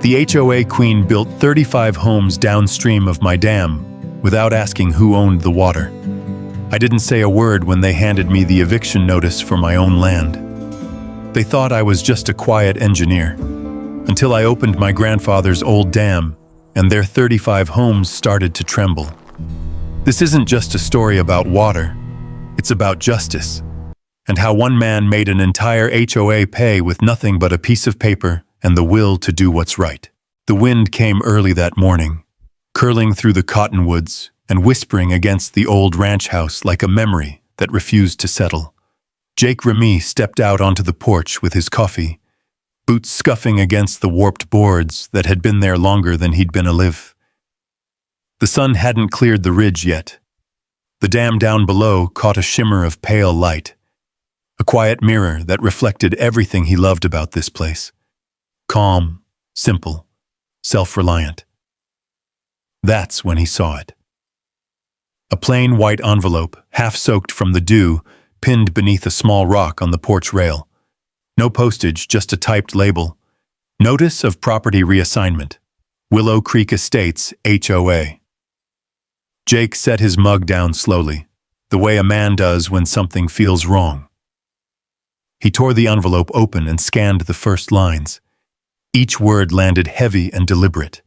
The HOA queen built 35 homes downstream of my dam without asking who owned the water. I didn't say a word when they handed me the eviction notice for my own land. They thought I was just a quiet engineer, until I opened my grandfather's old dam and their 35 homes started to tremble. This isn't just a story about water, it's about justice, and how one man made an entire HOA pay with nothing but a piece of paper and the will to do what's right. The wind came early that morning, curling through the cottonwoods and whispering against the old ranch house like a memory that refused to settle. Jake Remy stepped out onto the porch with his coffee, boots scuffing against the warped boards that had been there longer than he'd been alive. The sun hadn't cleared the ridge yet. The dam down below caught a shimmer of pale light, a quiet mirror that reflected everything he loved about this place. Calm, simple, self-reliant. That's when he saw it. A plain white envelope, half-soaked from the dew, pinned beneath a small rock on the porch rail. No postage, just a typed label. Notice of Property Reassignment. Willow Creek Estates, HOA. Jake set his mug down slowly, the way a man does when something feels wrong. He tore the envelope open and scanned the first lines. Each word landed heavy and deliberate.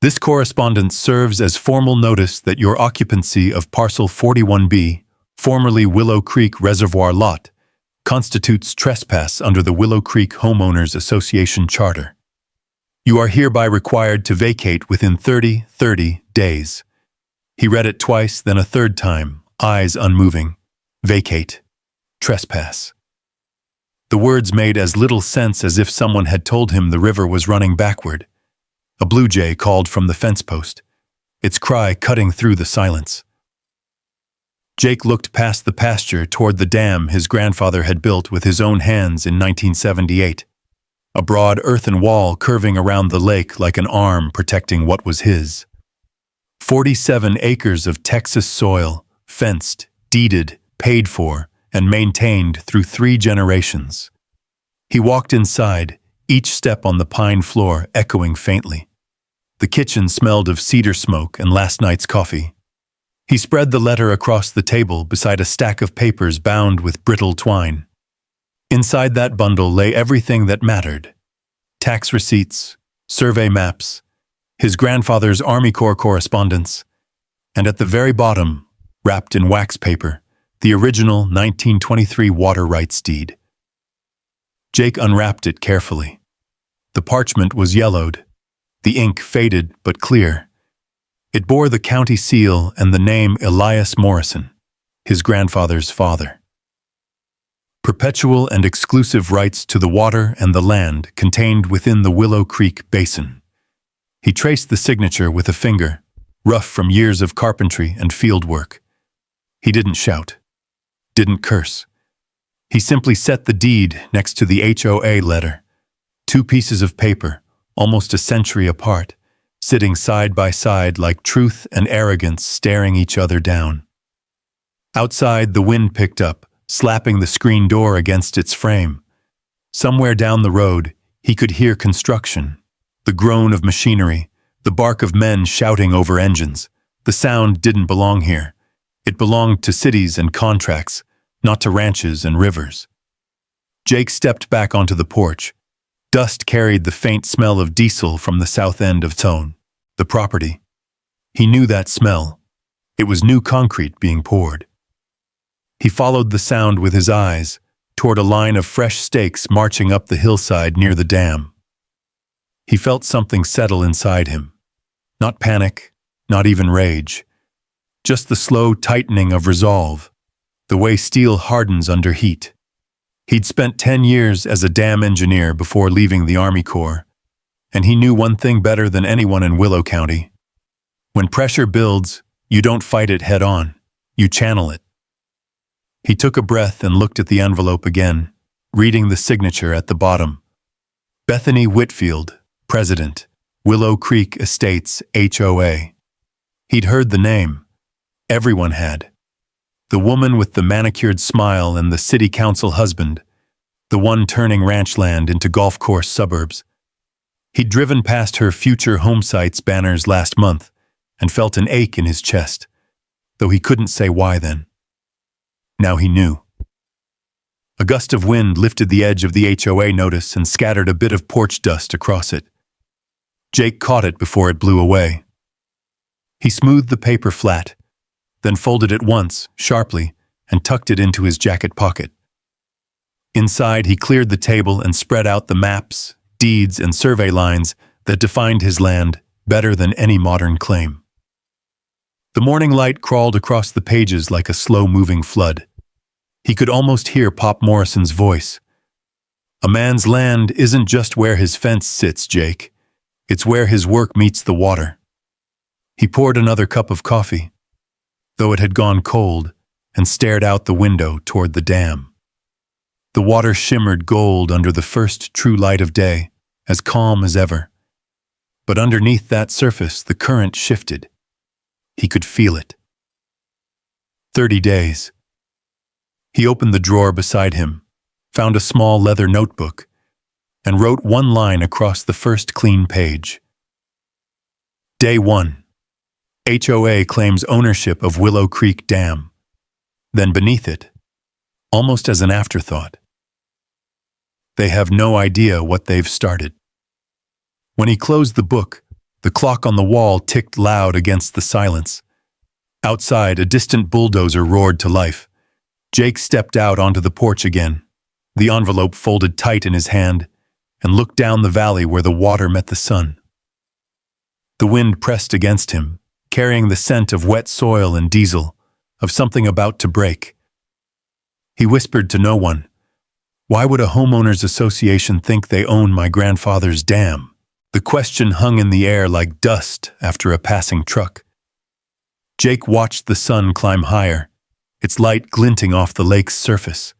This correspondence serves as formal notice that your occupancy of Parcel 41B, formerly Willow Creek Reservoir Lot, constitutes trespass under the Willow Creek Homeowners Association Charter. You are hereby required to vacate within 30 days. He read it twice, then a third time, eyes unmoving. Vacate. Trespass. The words made as little sense as if someone had told him the river was running backward. A blue jay called from the fence post, its cry cutting through the silence. Jake looked past the pasture toward the dam his grandfather had built with his own hands in 1978. A broad earthen wall curving around the lake like an arm protecting what was his. 47 acres of Texas soil, fenced, deeded, paid for, and maintained through 3 generations. He walked inside, each step on the pine floor echoing faintly. The kitchen smelled of cedar smoke and last night's coffee. He spread the letter across the table beside a stack of papers bound with brittle twine. Inside that bundle lay everything that mattered. Tax receipts, survey maps, his grandfather's Army Corps correspondence, and at the very bottom, wrapped in wax paper, the original 1923 water rights deed. Jake unwrapped it carefully. The parchment was yellowed, the ink faded but clear. It bore the county seal and the name Elias Morrison, his grandfather's father. Perpetual and exclusive rights to the water and the land contained within the Willow Creek Basin. He traced the signature with a finger, rough from years of carpentry and field work. He didn't shout, didn't curse. He simply set the deed next to the HOA letter, 2 pieces of paper, almost a century apart, sitting side by side like truth and arrogance staring each other down. Outside, the wind picked up, slapping the screen door against its frame. Somewhere down the road, he could hear construction, the groan of machinery, the bark of men shouting over engines. The sound didn't belong here. It belonged to cities and contracts, not to ranches and rivers. Jake stepped back onto the porch. Dust carried the faint smell of diesel from the south end of town, the property. He knew that smell. It was new concrete being poured. He followed the sound with his eyes, toward a line of fresh stakes marching up the hillside near the dam. He felt something settle inside him. Not panic, not even rage. Just the slow tightening of resolve, the way steel hardens under heat. He'd spent 10 years as a dam engineer before leaving the Army Corps, and he knew one thing better than anyone in Willow County. When pressure builds, you don't fight it head on, you channel it. He took a breath and looked at the envelope again, reading the signature at the bottom. Bethany Whitfield, President, Willow Creek Estates, HOA. He'd heard the name. Everyone had. The woman with the manicured smile and the city council husband, the one turning ranch land into golf course suburbs. He'd driven past her future home sites banners last month and felt an ache in his chest, though he couldn't say why then. Now he knew. A gust of wind lifted the edge of the HOA notice and scattered a bit of porch dust across it. Jake caught it before it blew away. He smoothed the paper flat, then folded it once, sharply, and tucked it into his jacket pocket. Inside, he cleared the table and spread out the maps, deeds, and survey lines that defined his land better than any modern claim. The morning light crawled across the pages like a slow-moving flood. He could almost hear Pop Morrison's voice. "A man's land isn't just where his fence sits, Jake. It's where his work meets the water." He poured another cup of coffee, though it had gone cold, and stared out the window toward the dam. The water shimmered gold under the first true light of day, as calm as ever. But underneath that surface, the current shifted. He could feel it. 30 days. He opened the drawer beside him, found a small leather notebook, and wrote one line across the first clean page. Day 1. HOA claims ownership of Willow Creek Dam. Then beneath it, almost as an afterthought, they have no idea what they've started. When he closed the book, the clock on the wall ticked loud against the silence. Outside, a distant bulldozer roared to life. Jake stepped out onto the porch again, the envelope folded tight in his hand, and looked down the valley where the water met the sun. The wind pressed against him, carrying the scent of wet soil and diesel, of something about to break. He whispered to no one, "Why would a homeowners association think they own my grandfather's dam?" The question hung in the air like dust after a passing truck. Jake watched the sun climb higher, its light glinting off the lake's surface.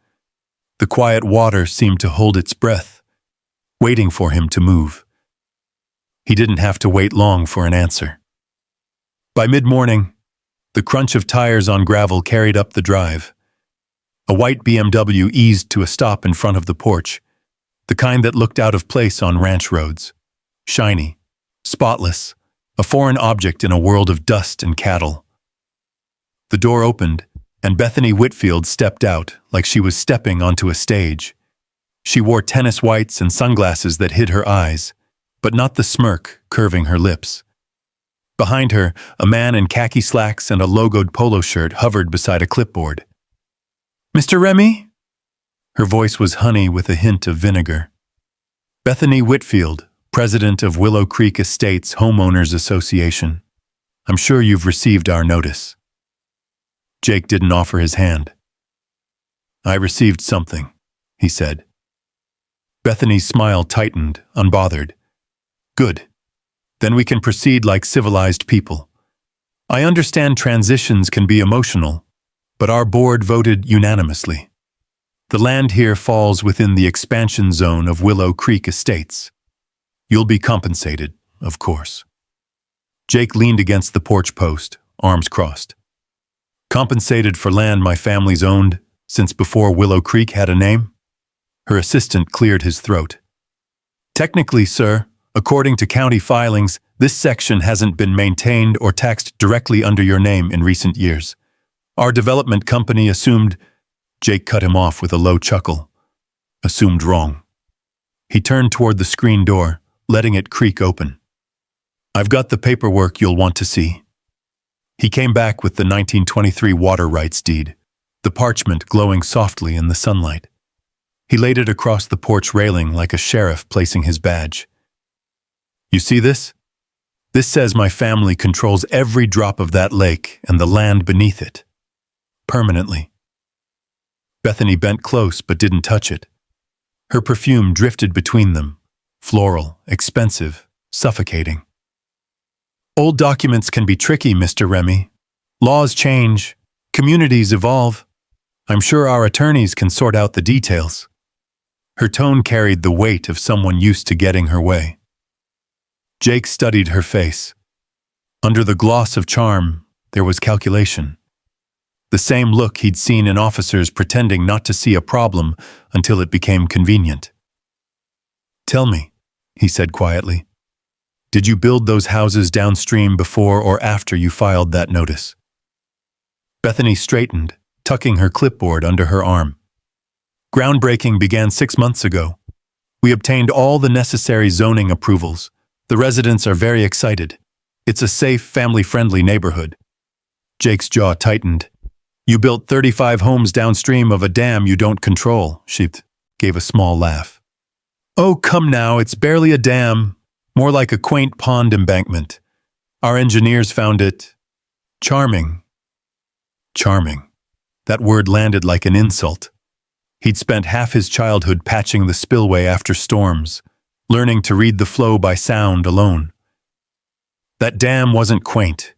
The quiet water seemed to hold its breath, waiting for him to move. He didn't have to wait long for an answer. By mid-morning, the crunch of tires on gravel carried up the drive. A white BMW eased to a stop in front of the porch, the kind that looked out of place on ranch roads. Shiny, spotless, a foreign object in a world of dust and cattle. The door opened, and Bethany Whitfield stepped out like she was stepping onto a stage. She wore tennis whites and sunglasses that hid her eyes, but not the smirk curving her lips. Behind her, a man in khaki slacks and a logoed polo shirt hovered beside a clipboard. "Mr. Remy?" Her voice was honey with a hint of vinegar. "Bethany Whitfield, president of Willow Creek Estates Homeowners Association. I'm sure you've received our notice." Jake didn't offer his hand. "I received something," he said. Bethany's smile tightened, unbothered. "Good. Then we can proceed like civilized people. I understand transitions can be emotional, but our board voted unanimously. The land here falls within the expansion zone of Willow Creek Estates. You'll be compensated, of course." Jake leaned against the porch post, arms crossed. "Compensated for land my family's owned since before Willow Creek had a name?" Her assistant cleared his throat. "Technically, sir, according to county filings, this section hasn't been maintained or taxed directly under your name in recent years. Our development company assumed—" Jake cut him off with a low chuckle. "Assumed wrong." He turned toward the screen door, letting it creak open. "I've got the paperwork you'll want to see." He came back with the 1923 water rights deed, the parchment glowing softly in the sunlight. He laid it across the porch railing like a sheriff placing his badge. "You see this? This says my family controls every drop of that lake and the land beneath it. Permanently." Bethany bent close but didn't touch it. Her perfume drifted between them, floral, expensive, suffocating. "Old documents can be tricky, Mr. Remy. Laws change, communities evolve. I'm sure our attorneys can sort out the details." Her tone carried the weight of someone used to getting her way. Jake studied her face. Under the gloss of charm, there was calculation. The same look he'd seen in officers pretending not to see a problem until it became convenient. "Tell me," he said quietly. Did you build those houses downstream before or after you filed that notice? Bethany straightened, tucking her clipboard under her arm. Groundbreaking began 6 months ago. We obtained all the necessary zoning approvals. The residents are very excited. It's a safe, family-friendly neighborhood. Jake's jaw tightened. You built 35 homes downstream of a dam you don't control, she gave a small laugh. Oh, come now, it's barely a dam. More like a quaint pond embankment. Our engineers found it charming. Charming. That word landed like an insult. He'd spent half his childhood patching the spillway after storms, learning to read the flow by sound alone. That dam wasn't quaint.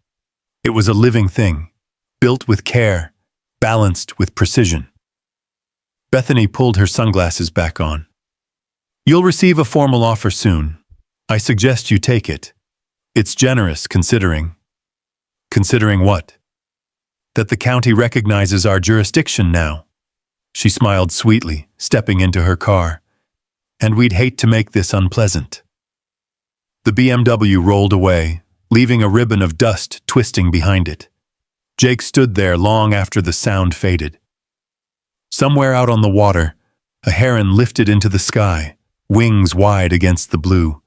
It was a living thing, built with care, balanced with precision. Bethany pulled her sunglasses back on. You'll receive a formal offer soon. I suggest you take it. It's generous considering. Considering what? That the county recognizes our jurisdiction now. She smiled sweetly, stepping into her car. And we'd hate to make this unpleasant. The BMW rolled away, leaving a ribbon of dust twisting behind it. Jake stood there long after the sound faded. Somewhere out on the water, a heron lifted into the sky, wings wide against the blue.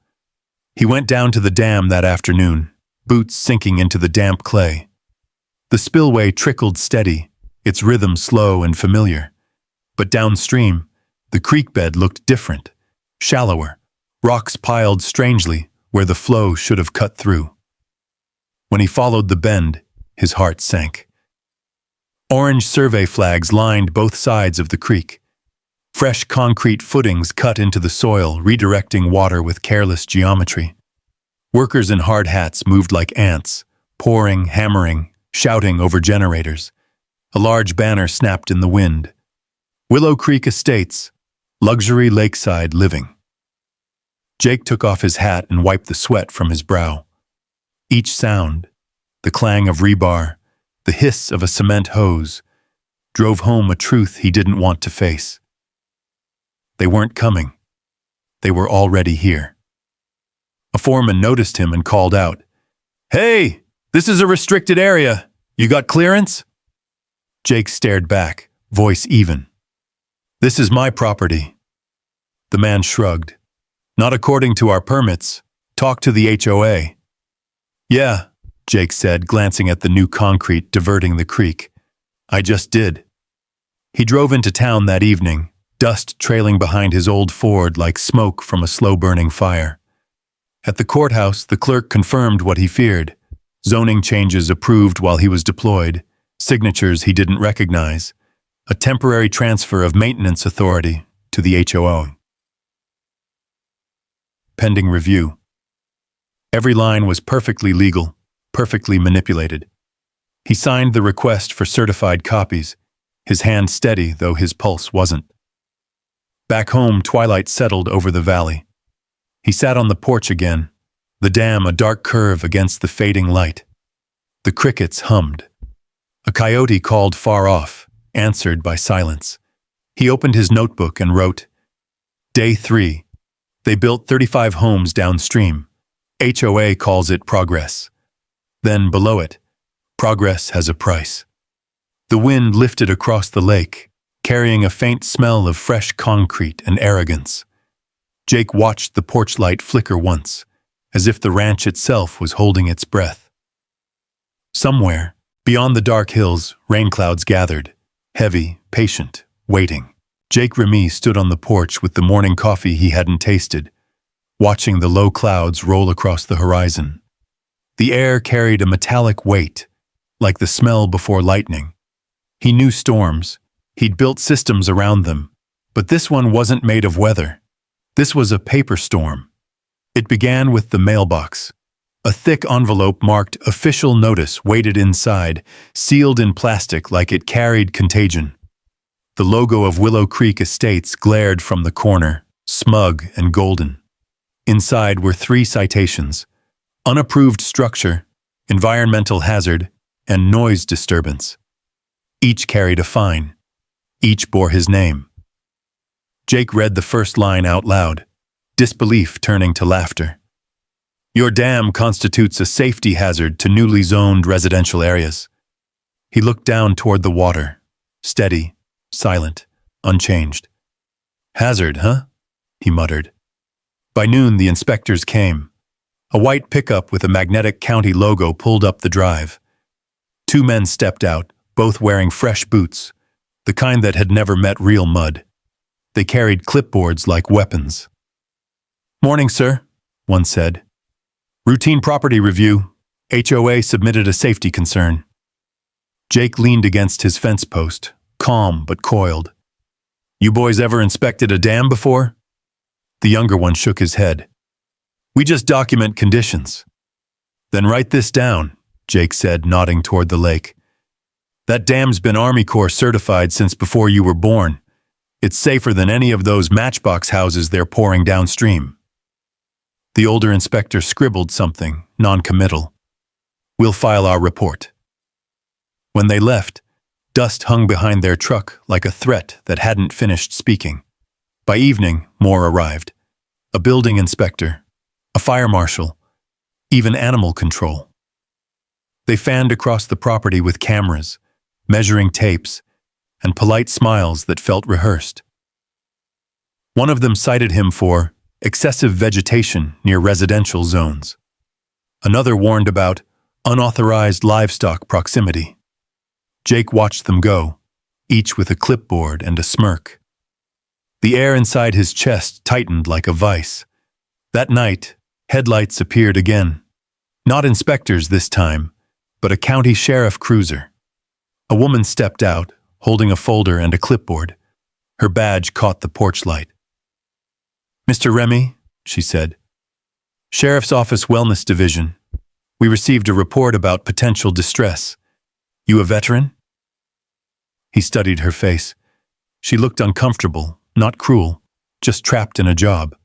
He went down to the dam that afternoon, boots sinking into the damp clay. The spillway trickled steady, its rhythm slow and familiar. But downstream, the creek bed looked different, shallower, rocks piled strangely where the flow should have cut through. When he followed the bend, his heart sank. Orange survey flags lined both sides of the creek. Fresh concrete footings cut into the soil, redirecting water with careless geometry. Workers in hard hats moved like ants, pouring, hammering, shouting over generators. A large banner snapped in the wind. Willow Creek Estates, luxury lakeside living. Jake took off his hat and wiped the sweat from his brow. Each sound, the clang of rebar, the hiss of a cement hose, drove home a truth he didn't want to face. They weren't coming. They were already here. A foreman noticed him and called out, "Hey, this is a restricted area. You got clearance?" Jake stared back, voice even. "This is my property." The man shrugged. "Not according to our permits. Talk to the HOA." "Yeah," Jake said, glancing at the new concrete diverting the creek. "I just did." He drove into town that evening, dust trailing behind his old Ford like smoke from a slow-burning fire. At the courthouse, the clerk confirmed what he feared. Zoning changes approved while he was deployed, signatures he didn't recognize, a temporary transfer of maintenance authority to the HOA. Pending review. Every line was perfectly legal, perfectly manipulated. He signed the request for certified copies, his hand steady though his pulse wasn't. Back home, twilight settled over the valley. He sat on the porch again, the dam a dark curve against the fading light. The crickets hummed. A coyote called far off, answered by silence. He opened his notebook and wrote, Day 3. They built 35 homes downstream. HOA calls it progress. Then below it, progress has a price. The wind lifted across the lake, carrying a faint smell of fresh concrete and arrogance. Jake watched the porch light flicker once, as if the ranch itself was holding its breath. Somewhere, beyond the dark hills, rain clouds gathered, heavy, patient, waiting. Jake Remy stood on the porch with the morning coffee he hadn't tasted, watching the low clouds roll across the horizon. The air carried a metallic weight, like the smell before lightning. He knew storms. He'd built systems around them. But this one wasn't made of weather. This was a paper storm. It began with the mailbox. A thick envelope marked official notice waited inside, sealed in plastic like it carried contagion. The logo of Willow Creek Estates glared from the corner, smug and golden. Inside were 3 citations: unapproved structure, environmental hazard, and noise disturbance. Each carried a fine. Each bore his name. Jake read the first line out loud. disbelief turning to laughter. Your dam constitutes a safety hazard to newly zoned residential areas. He looked down toward the water, steady, silent, unchanged. Hazard, huh? He muttered. By noon, the inspectors came. A white pickup with a magnetic county logo pulled up the drive. Two men stepped out, both wearing fresh boots, the kind that had never met real mud. They carried clipboards like weapons. Morning, sir, one said. Routine property review. HOA submitted a safety concern. Jake leaned against his fence post, calm but coiled. You boys ever inspected a dam before? The younger one shook his head. We just document conditions. Then write this down, Jake said, nodding toward the lake. That dam's been Army Corps certified since before you were born. It's safer than any of those matchbox houses they're pouring downstream. The older inspector scribbled something, non-committal. We'll file our report. When they left, dust hung behind their truck like a threat that hadn't finished speaking. By evening, more arrived. A building inspector, a fire marshal, even animal control. They fanned across the property with cameras, measuring tapes, and polite smiles that felt rehearsed. One of them cited him for excessive vegetation near residential zones. Another warned about unauthorized livestock proximity. Jake watched them go, each with a clipboard and a smirk. The air inside his chest tightened like a vice. That night, headlights appeared again. Not inspectors this time, but a county sheriff cruiser. A woman stepped out, holding a folder and a clipboard. Her badge caught the porch light. Mr. Remy, she said. Sheriff's Office Wellness Division. We received a report about potential distress. You a veteran? He studied her face. She looked uncomfortable, not cruel, just trapped in a job.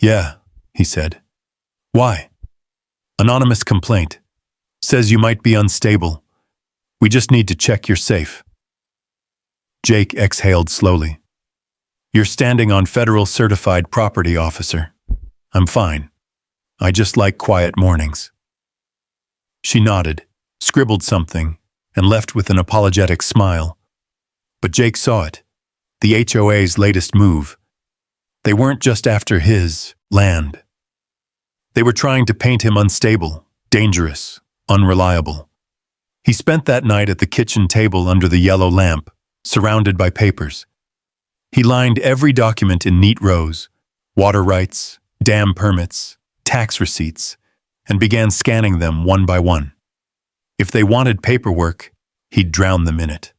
Yeah, he said. Why? Anonymous complaint. Says you might be unstable. We just need to check you're safe. Jake exhaled slowly. You're standing on federal certified property officer. I'm fine. I just like quiet mornings. She nodded, scribbled something, and left with an apologetic smile. But Jake saw it. The HOA's latest move. They weren't just after his land. They were trying to paint him unstable, dangerous, unreliable. He spent that night at the kitchen table under the yellow lamp, surrounded by papers. He lined every document in neat rows, water rights, dam permits, tax receipts, and began scanning them one by one. If they wanted paperwork, he'd drown them in it.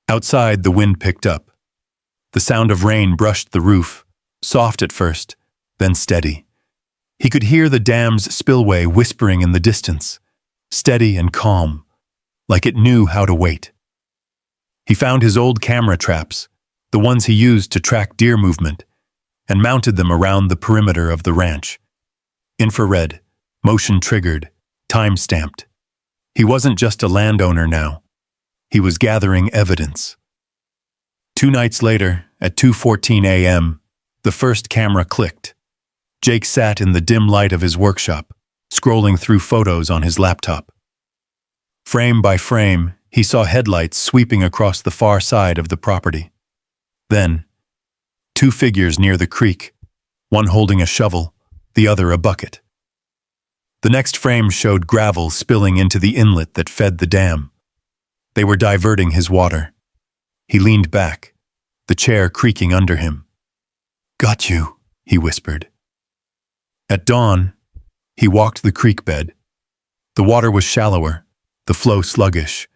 Outside, the wind picked up. The sound of rain brushed the roof, soft at first, then steady. He could hear the dam's spillway whispering in the distance, steady and calm, like it knew how to wait. He found his old camera traps, the ones he used to track deer movement, and mounted them around the perimeter of the ranch. Infrared, motion-triggered, time-stamped. He wasn't just a landowner now. He was gathering evidence. 2 nights later, at 2:14 a.m., the first camera clicked. Jake sat in the dim light of his workshop, scrolling through photos on his laptop. Frame by frame, he saw headlights sweeping across the far side of the property. Then, 2 figures near the creek, one holding a shovel, the other a bucket. The next frame showed gravel spilling into the inlet that fed the dam. They were diverting his water. He leaned back, the chair creaking under him. Got you, he whispered. At dawn, he walked the creek bed. The water was shallower, the flow sluggish.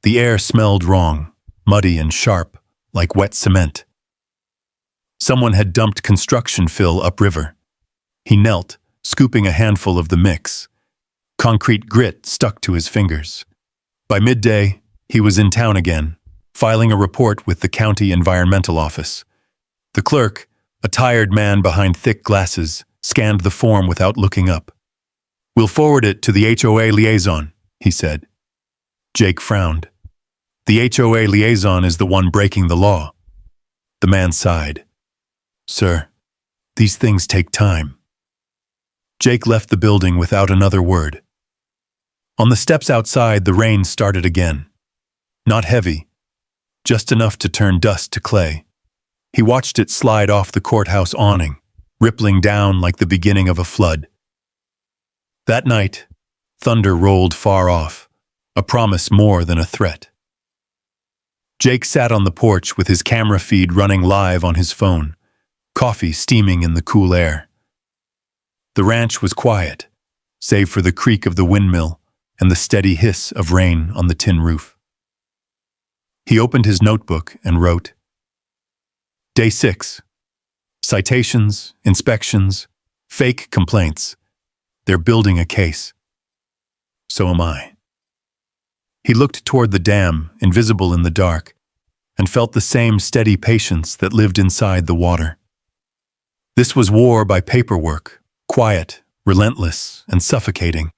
The air smelled wrong, muddy and sharp, like wet cement. Someone had dumped construction fill upriver. He knelt, scooping a handful of the mix. Concrete grit stuck to his fingers. By midday, he was in town again, filing a report with the county environmental office. The clerk, a tired man behind thick glasses, scanned the form without looking up. We'll forward it to the HOA liaison, he said. Jake frowned. The HOA liaison is the one breaking the law. The man sighed. Sir, These things take time. Jake left the building without another word. On the steps outside, the rain started again. Not heavy, just enough to turn dust to clay. He watched it slide off the courthouse awning, rippling down like the beginning of a flood. That night, thunder rolled far off, a promise more than a threat. Jake sat on the porch with his camera feed running live on his phone, coffee steaming in the cool air. The ranch was quiet, save for the creak of the windmill and the steady hiss of rain on the tin roof. He opened his notebook and wrote, Day 6. Citations, inspections, fake complaints. They're building a case. So am I. He looked toward the dam, invisible in the dark, and felt the same steady patience that lived inside the water. This was war by paperwork, quiet, relentless, and suffocating.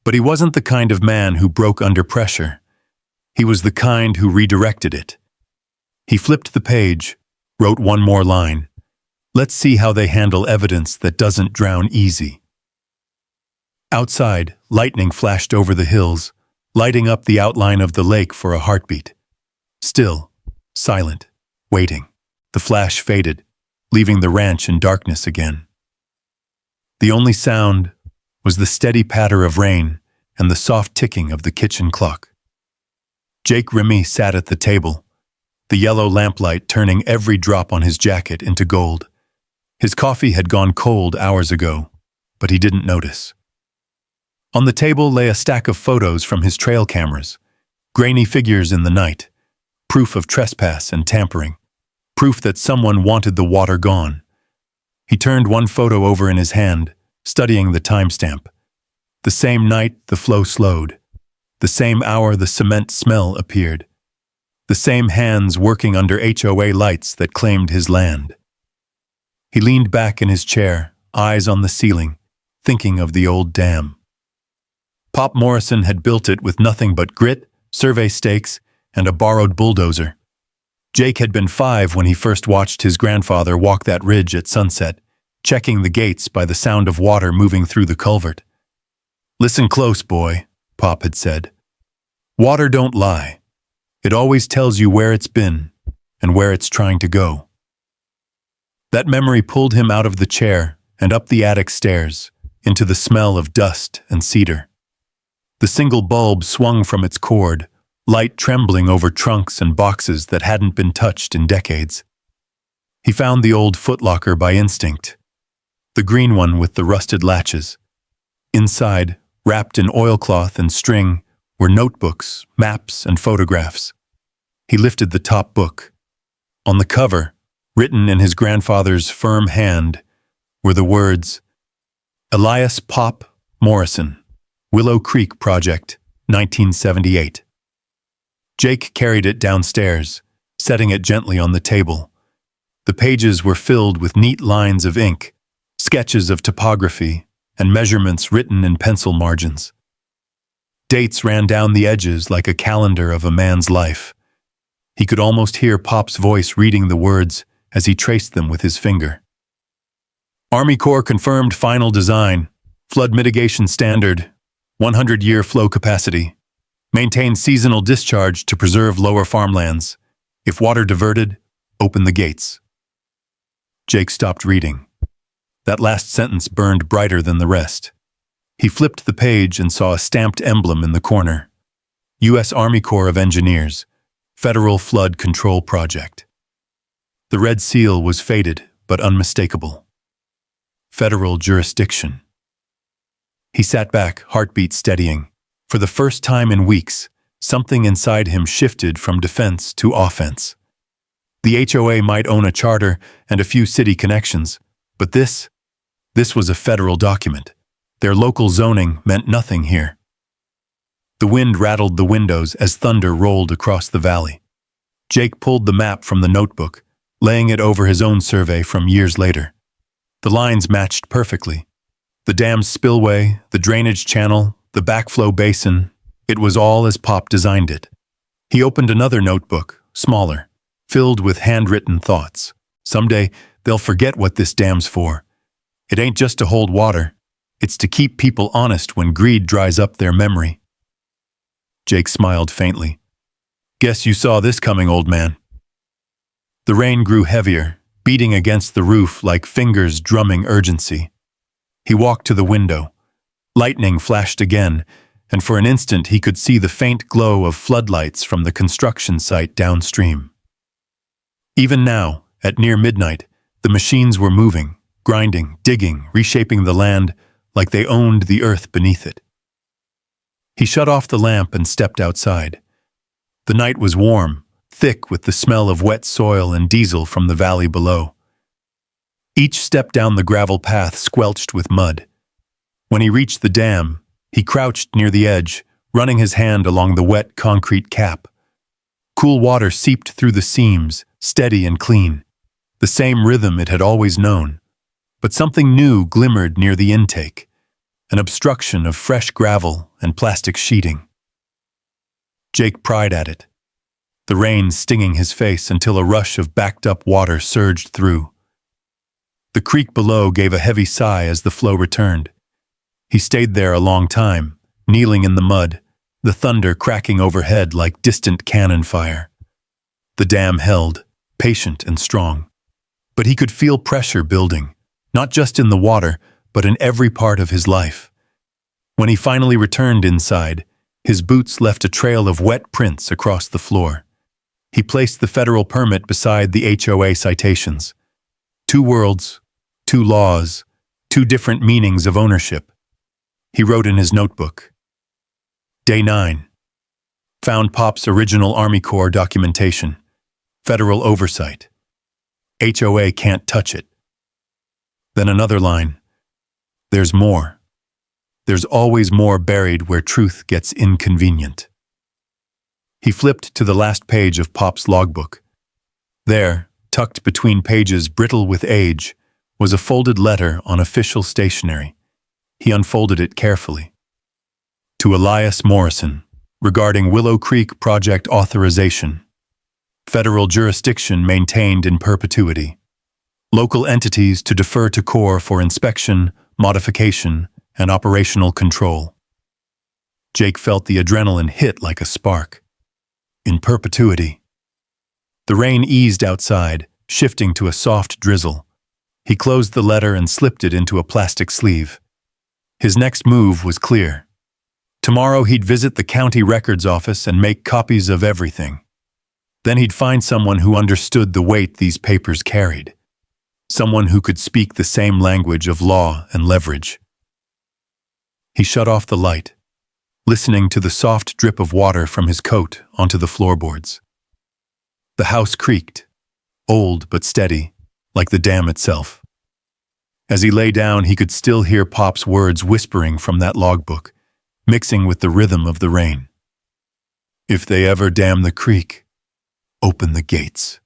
But he wasn't the kind of man who broke under pressure. He was the kind who redirected it. He flipped the page, wrote one more line. Let's see how they handle evidence that doesn't drown easy. Outside, lightning flashed over the hills, lighting up the outline of the lake for a heartbeat. Still, silent, waiting. The flash faded, leaving the ranch in darkness again. The only sound was the steady patter of rain and the soft ticking of the kitchen clock. Jake Remy sat at the table, the yellow lamplight turning every drop on his jacket into gold. His coffee had gone cold hours ago, but he didn't notice. On the table lay a stack of photos from his trail cameras, grainy figures in the night, proof of trespass and tampering, proof that someone wanted the water gone. He turned one photo over in his hand, studying the timestamp. The same night the flow slowed. The same hour the cement smell appeared. The same hands working under HOA lights that claimed his land. He leaned back in his chair, eyes on the ceiling, thinking of the old dam. Pop Morrison had built it with nothing but grit, survey stakes, and a borrowed bulldozer. Jake had been 5 when he first watched his grandfather walk that ridge at sunset, checking the gates by the sound of water moving through the culvert. Listen close, boy, Pop had said. Water don't lie. It always tells you where it's been and where it's trying to go. That memory pulled him out of the chair and up the attic stairs, into the smell of dust and cedar. The single bulb swung from its cord, light trembling over trunks and boxes that hadn't been touched in decades. He found the old footlocker by instinct, the green one with the rusted latches. Inside, wrapped in oilcloth and string, were notebooks, maps, and photographs. He lifted the top book. On the cover, written in his grandfather's firm hand, were the words, Elias Pop Morrison, Willow Creek Project, 1978. Jake carried it downstairs, setting it gently on the table. The pages were filled with neat lines of ink, sketches of topography, and measurements written in pencil margins. Dates ran down the edges like a calendar of a man's life. He could almost hear Pop's voice reading the words as he traced them with his finger. Army Corps confirmed final design, flood mitigation standard, 100-year flow capacity. Maintain seasonal discharge to preserve lower farmlands. If water diverted, open the gates. Jake stopped reading. That last sentence burned brighter than the rest. He flipped the page and saw a stamped emblem in the corner. U.S. Army Corps of Engineers, Federal Flood Control Project. The red seal was faded but unmistakable. Federal jurisdiction. He sat back, heartbeat steadying. For the first time in weeks, something inside him shifted from defense to offense. The HOA might own a charter and a few city connections, but this was a federal document. Their local zoning meant nothing here. The wind rattled the windows as thunder rolled across the valley. Jake pulled the map from the notebook, laying it over his own survey from years later. The lines matched perfectly. The dam's spillway, the drainage channel, the backflow basin, it was all as Pop designed it. He opened another notebook, smaller, filled with handwritten thoughts. Someday, they'll forget what this dam's for. It ain't just to hold water. It's to keep people honest when greed dries up their memory. Jake smiled faintly. Guess you saw this coming, old man. The rain grew heavier, beating against the roof like fingers drumming urgency. He walked to the window. Lightning flashed again, and for an instant he could see the faint glow of floodlights from the construction site downstream. Even now, at near midnight, the machines were moving, grinding, digging, reshaping the land like they owned the earth beneath it. He shut off the lamp and stepped outside. The night was warm, thick with the smell of wet soil and diesel from the valley below. Each step down the gravel path squelched with mud. When he reached the dam, he crouched near the edge, running his hand along the wet concrete cap. Cool water seeped through the seams, steady and clean, the same rhythm it had always known. But something new glimmered near the intake, an obstruction of fresh gravel and plastic sheeting. Jake pried at it, the rain stinging his face until a rush of backed-up water surged through. The creek below gave a heavy sigh as the flow returned. He stayed there a long time, kneeling in the mud, the thunder cracking overhead like distant cannon fire. The dam held, patient and strong. But he could feel pressure building, not just in the water, but in every part of his life. When he finally returned inside, his boots left a trail of wet prints across the floor. He placed the federal permit beside the HOA citations. 2 worlds, 2 laws, 2 different meanings of ownership. He wrote in his notebook. Day 9. Found Pop's original Army Corps documentation. Federal oversight. HOA can't touch it. Then another line. There's more. There's always more buried where truth gets inconvenient. He flipped to the last page of Pop's logbook. There, tucked between pages brittle with age, was a folded letter on official stationery. He unfolded it carefully. To Elias Morrison, regarding Willow Creek project authorization. Federal jurisdiction maintained in perpetuity. Local entities to defer to Corps for inspection, modification, and operational control. Jake felt the adrenaline hit like a spark. In perpetuity. The rain eased outside, shifting to a soft drizzle. He closed the letter and slipped it into a plastic sleeve. His next move was clear. Tomorrow he'd visit the county records office and make copies of everything. Then he'd find someone who understood the weight these papers carried. Someone who could speak the same language of law and leverage. He shut off the light, listening to the soft drip of water from his coat onto the floorboards. The house creaked, old but steady, like the dam itself. As he lay down, he could still hear Pop's words whispering from that logbook, mixing with the rhythm of the rain. If they ever dam the creek, open the gates.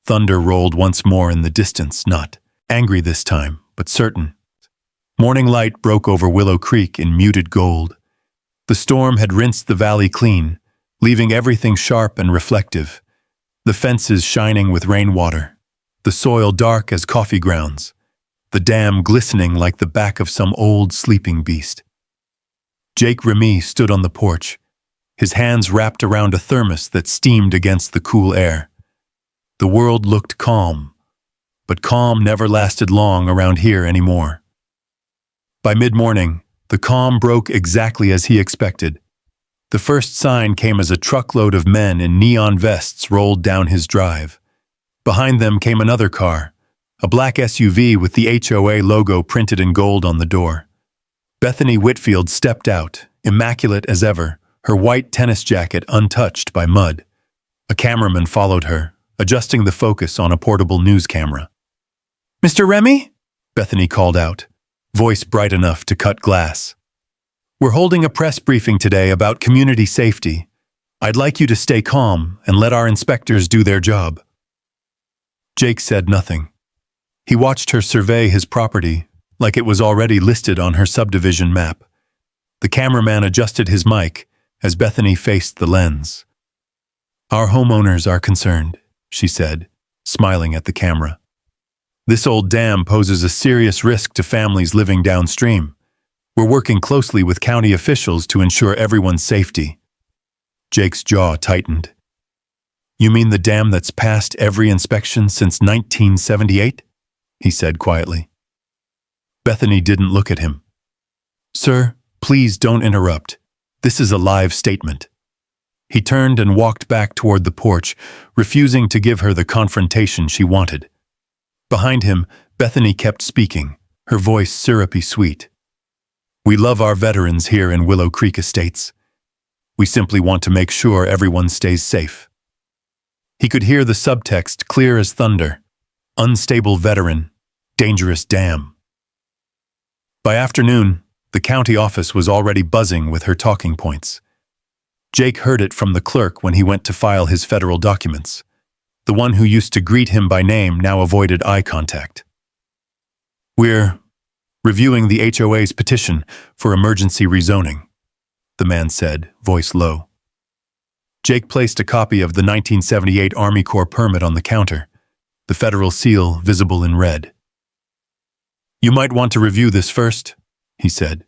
Thunder rolled once more in the distance, not angry this time, but certain. Morning light broke over Willow Creek in muted gold. The storm had rinsed the valley clean, leaving everything sharp and reflective. The fences shining with rainwater, the soil dark as coffee grounds, the dam glistening like the back of some old sleeping beast. Jake Remy stood on the porch, his hands wrapped around a thermos that steamed against the cool air. The world looked calm, but calm never lasted long around here anymore. By mid-morning, the calm broke exactly as he expected. The first sign came as a truckload of men in neon vests rolled down his drive. Behind them came another car, a black SUV with the HOA logo printed in gold on the door. Bethany Whitfield stepped out, immaculate as ever, her white tennis jacket untouched by mud. A cameraman followed her, adjusting the focus on a portable news camera. "Mr. Remy?" Bethany called out, voice bright enough to cut glass. "We're holding a press briefing today about community safety. I'd like you to stay calm and let our inspectors do their job." Jake said nothing. He watched her survey his property like it was already listed on her subdivision map. The cameraman adjusted his mic as Bethany faced the lens. "Our homeowners are concerned," she said, smiling at the camera. This old dam poses a serious risk to families living downstream. We're working closely with county officials to ensure everyone's safety." Jake's jaw tightened. "You mean the dam that's passed every inspection since 1978? He said quietly. Bethany didn't look at him. "Sir, please don't interrupt. This is a live statement." He turned and walked back toward the porch, refusing to give her the confrontation she wanted. Behind him, Bethany kept speaking, her voice syrupy sweet. "We love our veterans here in Willow Creek Estates. We simply want to make sure everyone stays safe." He could hear the subtext clear as thunder. Unstable veteran, dangerous dam. By afternoon, the county office was already buzzing with her talking points. Jake heard it from the clerk when he went to file his federal documents. The one who used to greet him by name now avoided eye contact. "We're reviewing the HOA's petition for emergency rezoning," the man said, voice low. Jake placed a copy of the 1978 Army Corps permit on the counter, the federal seal visible in red. "You might want to review this first," he said.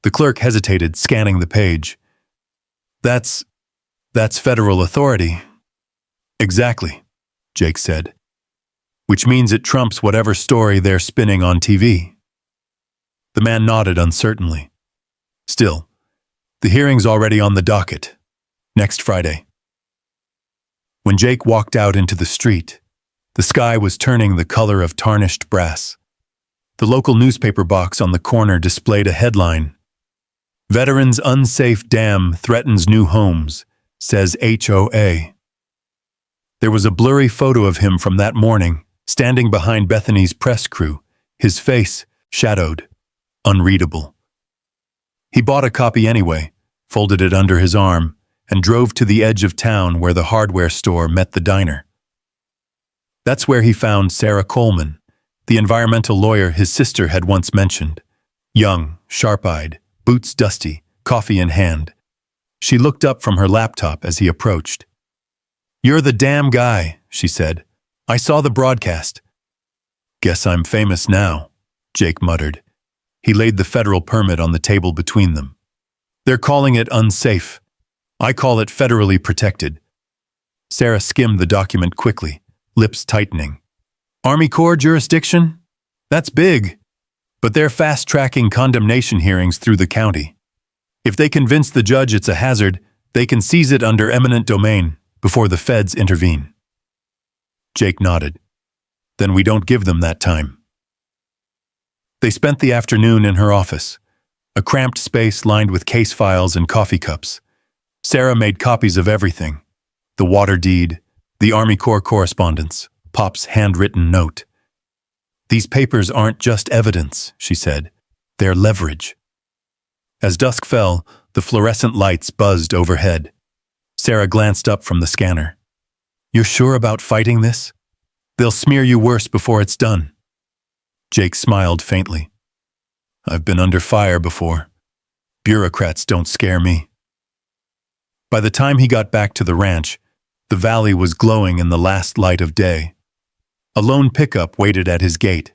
The clerk hesitated, scanning the page. That's federal authority." "Exactly," Jake said. "Which means it trumps whatever story they're spinning on TV." The man nodded uncertainly. "Still, the hearing's already on the docket. Next Friday." When Jake walked out into the street, the sky was turning the color of tarnished brass. The local newspaper box on the corner displayed a headline. "Veterans Unsafe Dam Threatens New Homes, Says HOA." There was a blurry photo of him from that morning, standing behind Bethany's press crew, his face shadowed, unreadable. He bought a copy anyway, folded it under his arm, and drove to the edge of town where the hardware store met the diner. That's where he found Sarah Coleman, the environmental lawyer his sister had once mentioned. Young, sharp-eyed, boots dusty, coffee in hand. She looked up from her laptop as he approached. "You're the damn guy," she said. "I saw the broadcast." "Guess I'm famous now," Jake muttered. He laid the federal permit on the table between them. "They're calling it unsafe. I call it federally protected." Sarah skimmed the document quickly, lips tightening. "Army Corps jurisdiction? That's big. But they're fast-tracking condemnation hearings through the county. If they convince the judge it's a hazard, they can seize it under eminent domain before the feds intervene." Jake nodded. "Then we don't give them that time." They spent the afternoon in her office, a cramped space lined with case files and coffee cups. Sarah made copies of everything: the water deed, the Army Corps correspondence, Pop's handwritten note. "These papers aren't just evidence," she said. "They're leverage." As dusk fell, the fluorescent lights buzzed overhead. Sarah glanced up from the scanner. "You're sure about fighting this? They'll smear you worse before it's done." Jake smiled faintly. "I've been under fire before. Bureaucrats don't scare me." By the time he got back to the ranch, the valley was glowing in the last light of day. A lone pickup waited at his gate.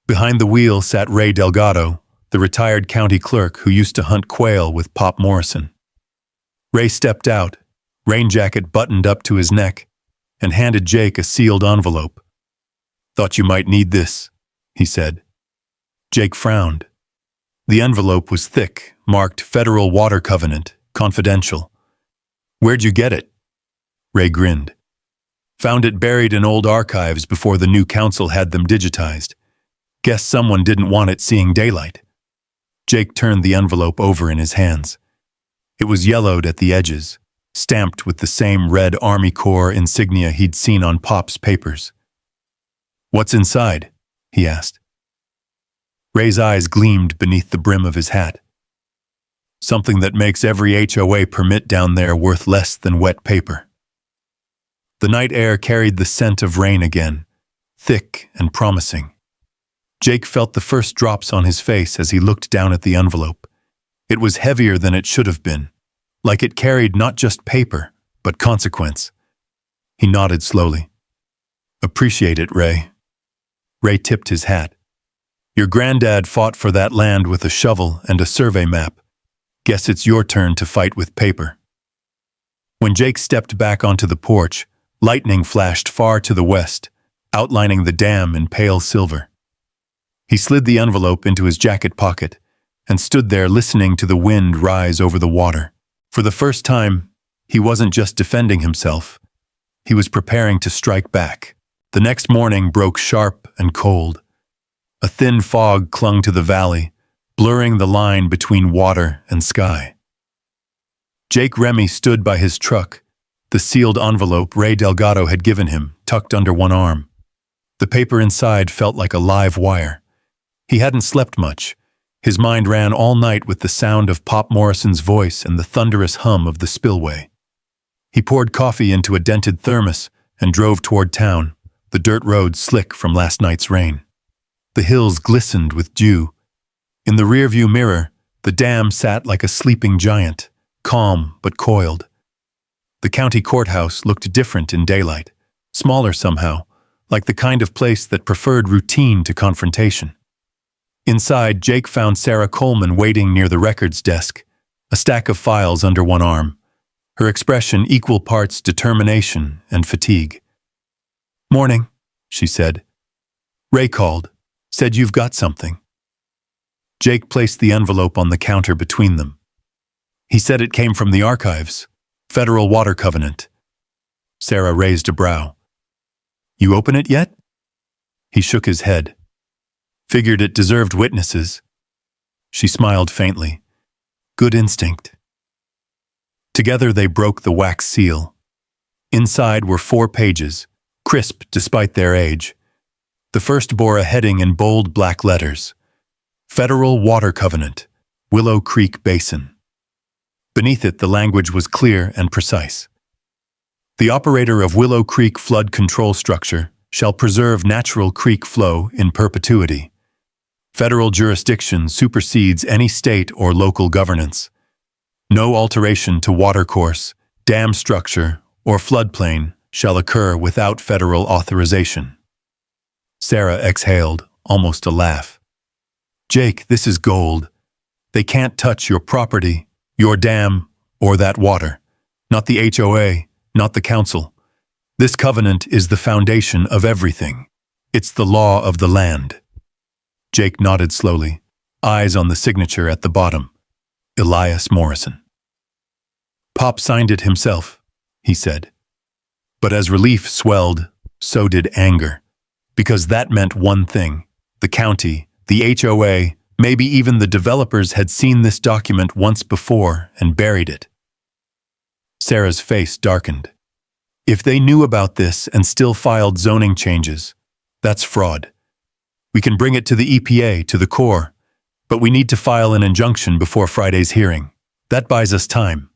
Behind the wheel sat Ray Delgado, the retired county clerk who used to hunt quail with Pop Morrison. Ray stepped out, rain jacket buttoned up to his neck, and handed Jake a sealed envelope. "Thought you might need this," he said. Jake frowned. The envelope was thick, marked Federal Water Covenant, confidential. "Where'd you get it?" Ray grinned. "Found it buried in old archives before the new council had them digitized. Guess someone didn't want it seeing daylight." Jake turned the envelope over in his hands. It was yellowed at the edges, stamped with the same red Army Corps insignia he'd seen on Pop's papers. "What's inside?" he asked. Ray's eyes gleamed beneath the brim of his hat. "Something that makes every HOA permit down there worth less than wet paper." The night air carried the scent of rain again, thick and promising. Jake felt the first drops on his face as he looked down at the envelope. It was heavier than it should have been, like it carried not just paper, but consequence. He nodded slowly. "Appreciate it, Ray." Ray tipped his hat. Your granddad fought for that land with a shovel and a survey map. Guess it's your turn to fight with paper. When Jake stepped back onto the porch, lightning flashed far to the west, outlining the dam in pale silver. He slid the envelope into his jacket pocket and stood there listening to the wind rise over the water. For the first time, he wasn't just defending himself. He was preparing to strike back. The next morning broke sharp and cold. A thin fog clung to the valley, blurring the line between water and sky. Jake Remy stood by his truck, the sealed envelope Ray Delgado had given him tucked under one arm. The paper inside felt like a live wire. He hadn't slept much. His mind ran all night with the sound of Pop Morrison's voice and the thunderous hum of the spillway. He poured coffee into a dented thermos and drove toward town, the dirt road slick from last night's rain. The hills glistened with dew. In the rearview mirror, the dam sat like a sleeping giant, calm but coiled. The county courthouse looked different in daylight, smaller somehow, like the kind of place that preferred routine to confrontation. Inside, Jake found Sarah Coleman waiting near the records desk, a stack of files under one arm, her expression equal parts determination and fatigue. "Morning," she said. "Ray called, said you've got something." Jake placed the envelope on the counter between them. "He said it came from the archives, Federal Water Covenant." Sarah raised a brow. "You open it yet?" He shook his head. "Figured it deserved witnesses." She smiled faintly. "Good instinct." Together they broke the wax seal. Inside were 4 pages, crisp despite their age. The first bore a heading in bold black letters: Federal Water Covenant, Willow Creek Basin. Beneath it, the language was clear and precise. "The operator of Willow Creek Flood Control Structure shall preserve natural creek flow in perpetuity. Federal jurisdiction supersedes any state or local governance. No alteration to watercourse, dam structure, or floodplain shall occur without federal authorization." Sarah exhaled, almost a laugh. "Jake, this is gold. They can't touch your property, your dam, or that water. Not the HOA, not the council. This covenant is the foundation of everything. It's the law of the land." Jake nodded slowly, eyes on the signature at the bottom. Elias Morrison. "Pop signed it himself," he said. But as relief swelled, so did anger. Because that meant one thing: the county, the HOA, maybe even the developers had seen this document once before and buried it. Sarah's face darkened. If they knew about this and still filed zoning changes, that's fraud. We can bring it to the EPA, to the Corps, but we need to file an injunction before Friday's hearing. That buys us time.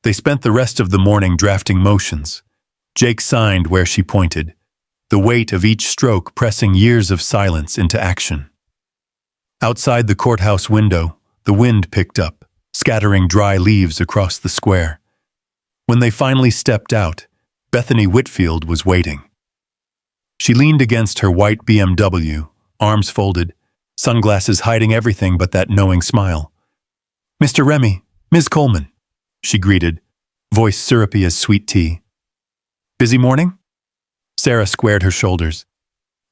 They spent the rest of the morning drafting motions. Jake signed where she pointed, the weight of each stroke pressing years of silence into action. Outside the courthouse window, the wind picked up, scattering dry leaves across the square. When they finally stepped out, Bethany Whitfield was waiting. She leaned against her white BMW, arms folded, sunglasses hiding everything but that knowing smile. "Mr. Remy, Ms. Coleman," she greeted, voice syrupy as sweet tea. "Busy morning?" Sarah squared her shoulders.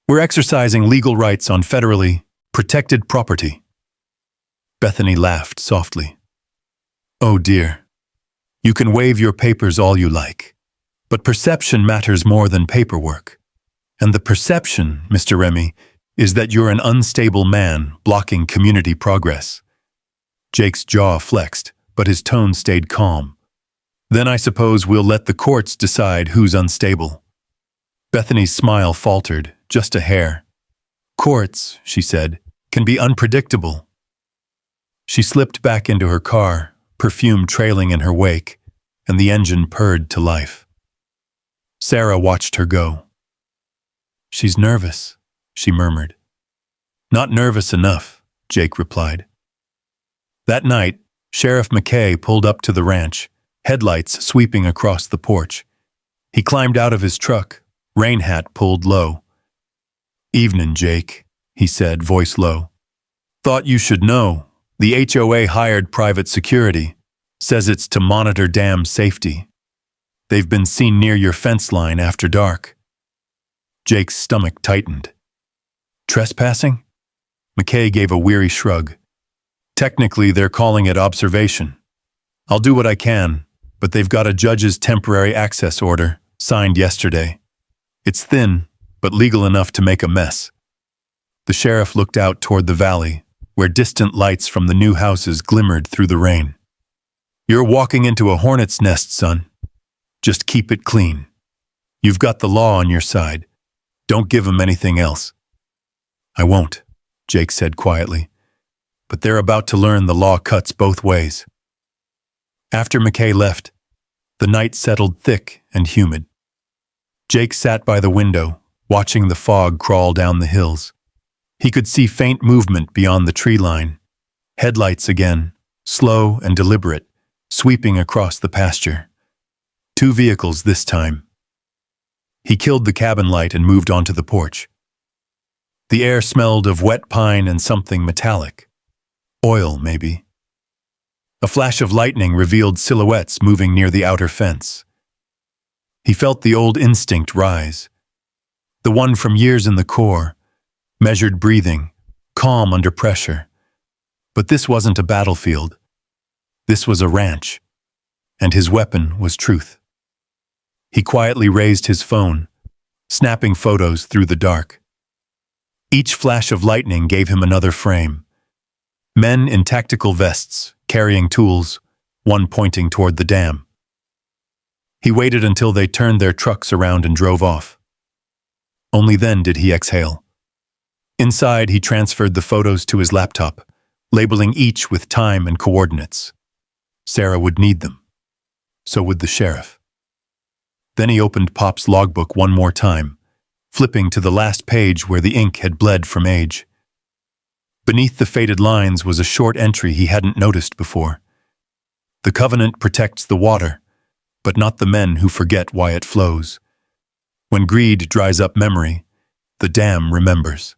"We're exercising legal rights on federally protected property." Bethany laughed softly. "Oh dear. You can wave your papers all you like, but perception matters more than paperwork. And the perception, Mr. Remy, is that you're an unstable man blocking community progress." Jake's jaw flexed, but his tone stayed calm. "Then I suppose we'll let the courts decide who's unstable." Bethany's smile faltered, just a hair. "Courts," she said, "can be unpredictable." She slipped back into her car, perfume trailing in her wake, and the engine purred to life. Sarah watched her go. "She's nervous," she murmured. "Not nervous enough," Jake replied. That night, Sheriff McKay pulled up to the ranch, headlights sweeping across the porch. He climbed out of his truck, rain hat pulled low. "Evening, Jake," he said, voice low. "Thought you should know. The HOA hired private security. Says it's to monitor dam safety. They've been seen near your fence line after dark." Jake's stomach tightened. "Trespassing?" McKay gave a weary shrug. "Technically, they're calling it observation. I'll do what I can, but they've got a judge's temporary access order, signed yesterday. It's thin, but legal enough to make a mess." The sheriff looked out toward the valley, where distant lights from the new houses glimmered through the rain. "You're walking into a hornet's nest, son. Just keep it clean. You've got the law on your side. Don't give 'em anything else." "I won't," Jake said quietly. "But they're about to learn the law cuts both ways." After McKay left, the night settled thick and humid. Jake sat by the window, watching the fog crawl down the hills. He could see faint movement beyond the tree line. Headlights again, slow and deliberate, sweeping across the pasture. 2 vehicles this time. He killed the cabin light and moved onto the porch. The air smelled of wet pine and something metallic. Oil, maybe. A flash of lightning revealed silhouettes moving near the outer fence. He felt the old instinct rise. The one from years in the Corps, measured breathing, calm under pressure. But this wasn't a battlefield. This was a ranch, and his weapon was truth. He quietly raised his phone, snapping photos through the dark. Each flash of lightning gave him another frame. Men in tactical vests, carrying tools, one pointing toward the dam. He waited until they turned their trucks around and drove off. Only then did he exhale. Inside, he transferred the photos to his laptop, labeling each with time and coordinates. Sarah would need them. So would the sheriff. Then he opened Pop's logbook one more time, flipping to the last page where the ink had bled from age. Beneath the faded lines was a short entry he hadn't noticed before. "The covenant protects the water, but not the men who forget why it flows. When greed dries up memory, the dam remembers."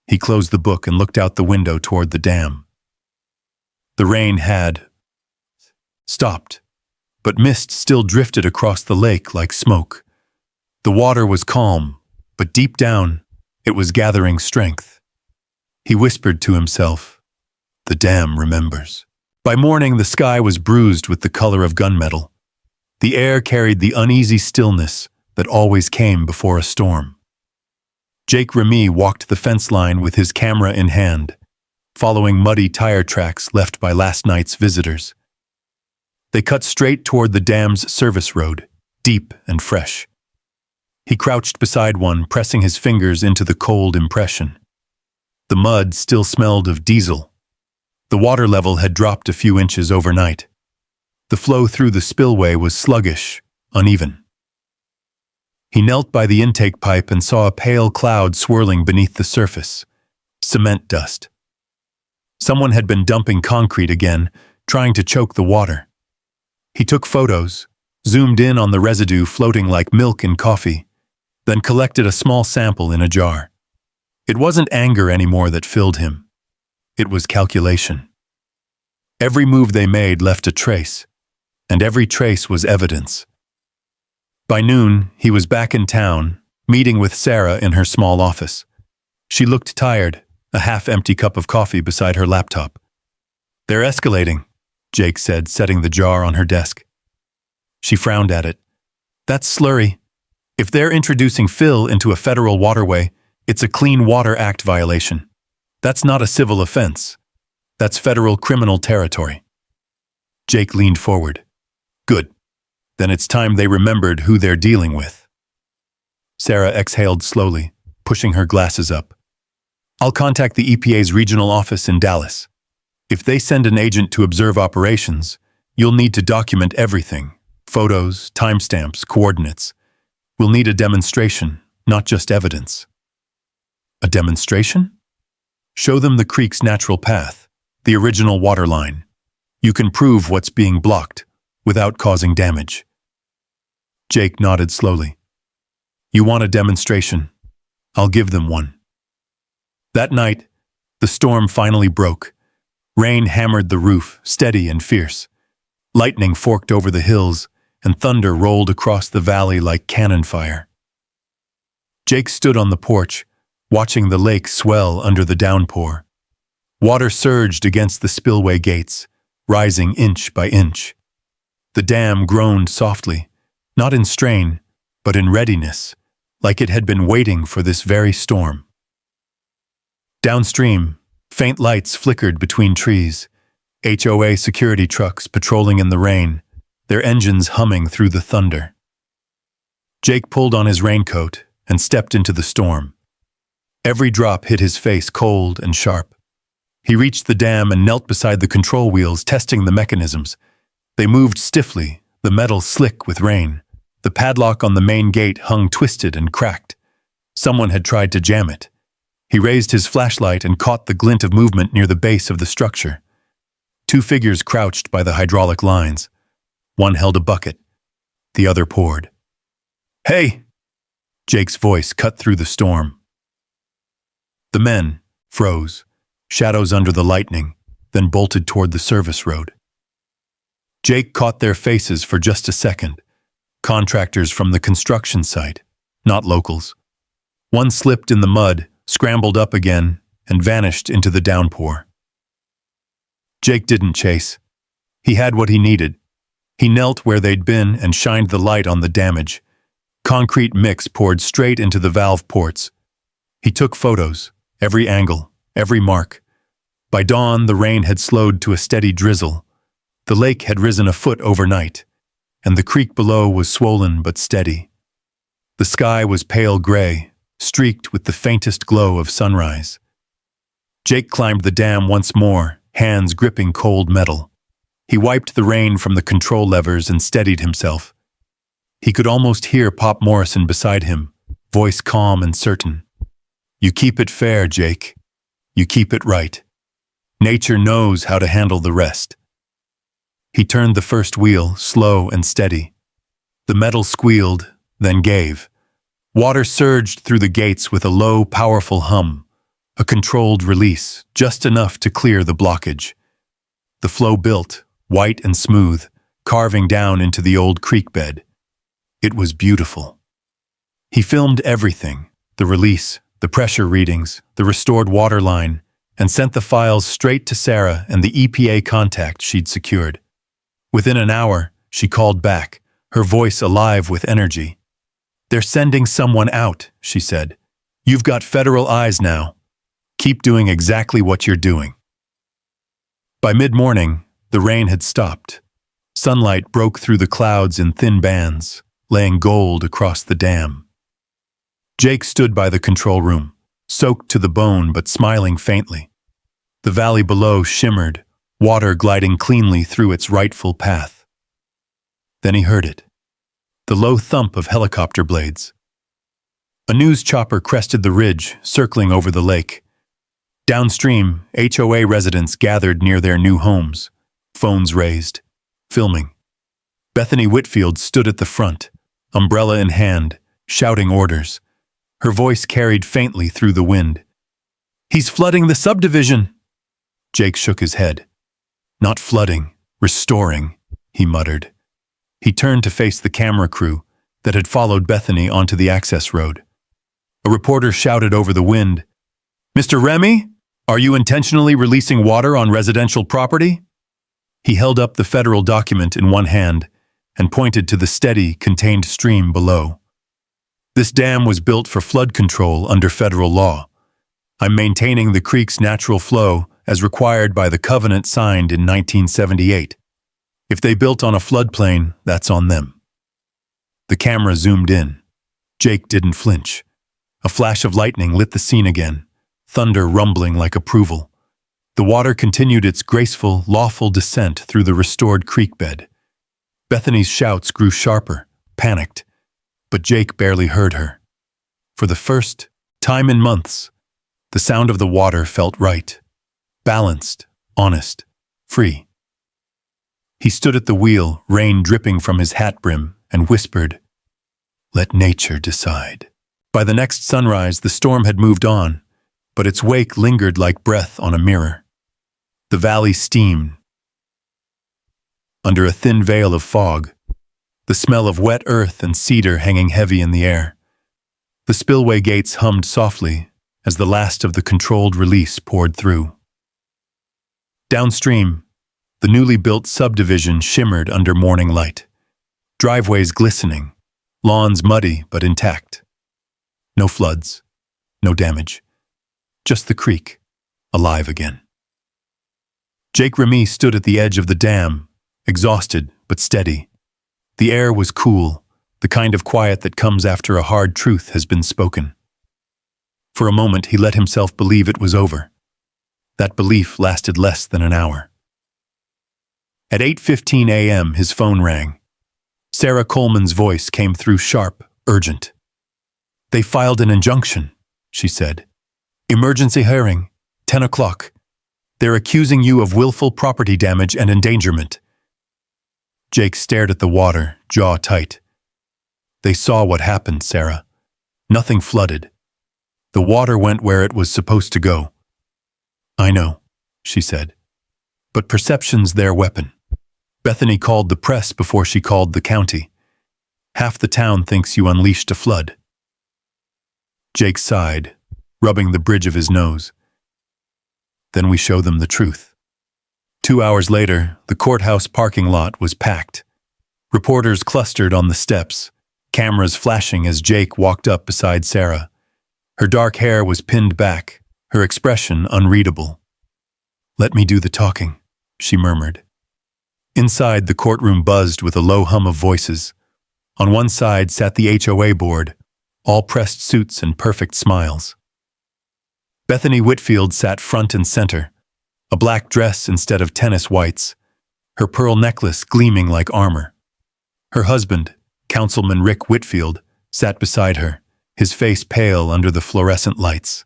He closed the book and looked out the window toward the dam. The rain had stopped, but mist still drifted across the lake like smoke. The water was calm, but deep down, it was gathering strength. He whispered to himself, "The dam remembers." By morning, the sky was bruised with the color of gunmetal. The air carried the uneasy stillness that always came before a storm. Jake Remy walked the fence line with his camera in hand, following muddy tire tracks left by last night's visitors. They cut straight toward the dam's service road, deep and fresh. He crouched beside one, pressing his fingers into the cold impression. The mud still smelled of diesel. The water level had dropped a few inches overnight. The flow through the spillway was sluggish, uneven. He knelt by the intake pipe and saw a pale cloud swirling beneath the surface. Cement dust. Someone had been dumping concrete again, trying to choke the water. He took photos, zoomed in on the residue floating like milk in coffee, then collected a small sample in a jar. It wasn't anger anymore that filled him. It was calculation. Every move they made left a trace, and every trace was evidence. By noon, he was back in town, meeting with Sarah in her small office. She looked tired, a half-empty cup of coffee beside her laptop. "They're escalating," Jake said, setting the jar on her desk. She frowned at it. "That's slurry. If they're introducing fill into a federal waterway, it's a Clean Water Act violation. That's not a civil offense. That's federal criminal territory." Jake leaned forward. "Good. Then it's time they remembered who they're dealing with." Sarah exhaled slowly, pushing her glasses up. "I'll contact the EPA's regional office in Dallas. If they send an agent to observe operations, you'll need to document everything. Photos, timestamps, coordinates. We'll need a demonstration, not just evidence." "A demonstration?" "Show them the creek's natural path, the original water line. You can prove what's being blocked, without causing damage." Jake nodded slowly. "You want a demonstration? I'll give them one. That night, the storm finally broke. Rain hammered the roof, steady and fierce. Lightning forked over the hills, and thunder rolled across the valley like cannon fire. Jake stood on the porch, watching the lake swell under the downpour. Water surged against the spillway gates, rising inch by inch. The dam groaned softly, not in strain, but in readiness, like it had been waiting for this very storm. Downstream, faint lights flickered between trees, HOA security trucks patrolling in the rain, their engines humming through the thunder. Jake pulled on his raincoat and stepped into the storm. Every drop hit his face cold and sharp. He reached the dam and knelt beside the control wheels, testing the mechanisms. They moved stiffly, the metal slick with rain. The padlock on the main gate hung twisted and cracked. Someone had tried to jam it. He raised his flashlight and caught the glint of movement near the base of the structure. Two figures crouched by the hydraulic lines. One held a bucket. The other poured. "Hey!" Jake's voice cut through the storm. The men froze, shadows under the lightning, then bolted toward the service road. Jake caught their faces for just a second. Contractors from the construction site, not locals. One slipped in the mud, scrambled up again, and vanished into the downpour. Jake didn't chase. He had what he needed. He knelt where they'd been and shined the light on the damage. Concrete mix poured straight into the valve ports. He took photos, every angle, every mark. By dawn, the rain had slowed to a steady drizzle. The lake had risen a foot overnight, and the creek below was swollen but steady. The sky was pale gray, streaked with the faintest glow of sunrise. Jake climbed the dam once more, hands gripping cold metal. He wiped the rain from the control levers and steadied himself. He could almost hear Pop Morrison beside him, voice calm and certain. "You keep it fair, Jake. You keep it right. Nature knows how to handle the rest." He turned the first wheel, slow and steady. The metal squealed, then gave. Water surged through the gates with a low, powerful hum, a controlled release, just enough to clear the blockage. The flow built, white and smooth, carving down into the old creek bed. It was beautiful. He filmed everything, the release, the pressure readings, the restored water line, and sent the files straight to Sarah and the EPA contact she'd secured. Within an hour, she called back, her voice alive with energy. "They're sending someone out," she said. "You've got federal eyes now. Keep doing exactly what you're doing." By mid-morning, the rain had stopped. Sunlight broke through the clouds in thin bands, laying gold across the dam. Jake stood by the control room, soaked to the bone but smiling faintly. The valley below shimmered, water gliding cleanly through its rightful path. Then he heard it, the low thump of helicopter blades. A news chopper crested the ridge, circling over the lake. Downstream, HOA residents gathered near their new homes, phones raised, filming. Bethany Whitfield stood at the front, umbrella in hand, shouting orders. Her voice carried faintly through the wind. "He's flooding the subdivision!" Jake shook his head. "Not flooding, restoring," he muttered. He turned to face the camera crew that had followed Bethany onto the access road. A reporter shouted over the wind, "Mr. Remy, are you intentionally releasing water on residential property?" He held up the federal document in one hand and pointed to the steady, contained stream below. "This dam was built for flood control under federal law. I'm maintaining the creek's natural flow as required by the covenant signed in 1978. If they built on a floodplain, that's on them." The camera zoomed in. Jake didn't flinch. A flash of lightning lit the scene again, thunder rumbling like approval. The water continued its graceful, lawful descent through the restored creek bed. Bethany's shouts grew sharper, panicked, but Jake barely heard her. For the first time in months, the sound of the water felt right, balanced, honest, free. He stood at the wheel, rain dripping from his hat brim, and whispered, "Let nature decide." By the next sunrise, the storm had moved on, but its wake lingered like breath on a mirror. The valley steamed under a thin veil of fog, the smell of wet earth and cedar hanging heavy in the air. The spillway gates hummed softly as the last of the controlled release poured through. Downstream, the newly built subdivision shimmered under morning light, driveways glistening, lawns muddy but intact. No floods, no damage, just the creek, alive again. Jake Remy stood at the edge of the dam, exhausted but steady. The air was cool, the kind of quiet that comes after a hard truth has been spoken. For a moment he let himself believe it was over. That belief lasted less than an hour. At 8:15 a.m. his phone rang. Sarah Coleman's voice came through sharp, urgent. "They filed an injunction," she said. "Emergency hearing, 10 o'clock. They're accusing you of willful property damage and endangerment." Jake stared at the water, jaw tight. "They saw what happened, Sarah. Nothing flooded. The water went where it was supposed to go." "I know," she said. "But perception's their weapon. Bethany called the press before she called the county. Half the town thinks you unleashed a flood." Jake sighed, rubbing the bridge of his nose. "Then we show them the truth." 2 hours later, the courthouse parking lot was packed. Reporters clustered on the steps, cameras flashing as Jake walked up beside Sarah. Her dark hair was pinned back, her expression unreadable. "Let me do the talking," she murmured. Inside, the courtroom buzzed with a low hum of voices. On one side sat the HOA board, all pressed suits and perfect smiles. Bethany Whitfield sat front and center, a black dress instead of tennis whites, her pearl necklace gleaming like armor. Her husband, Councilman Rick Whitfield, sat beside her, his face pale under the fluorescent lights.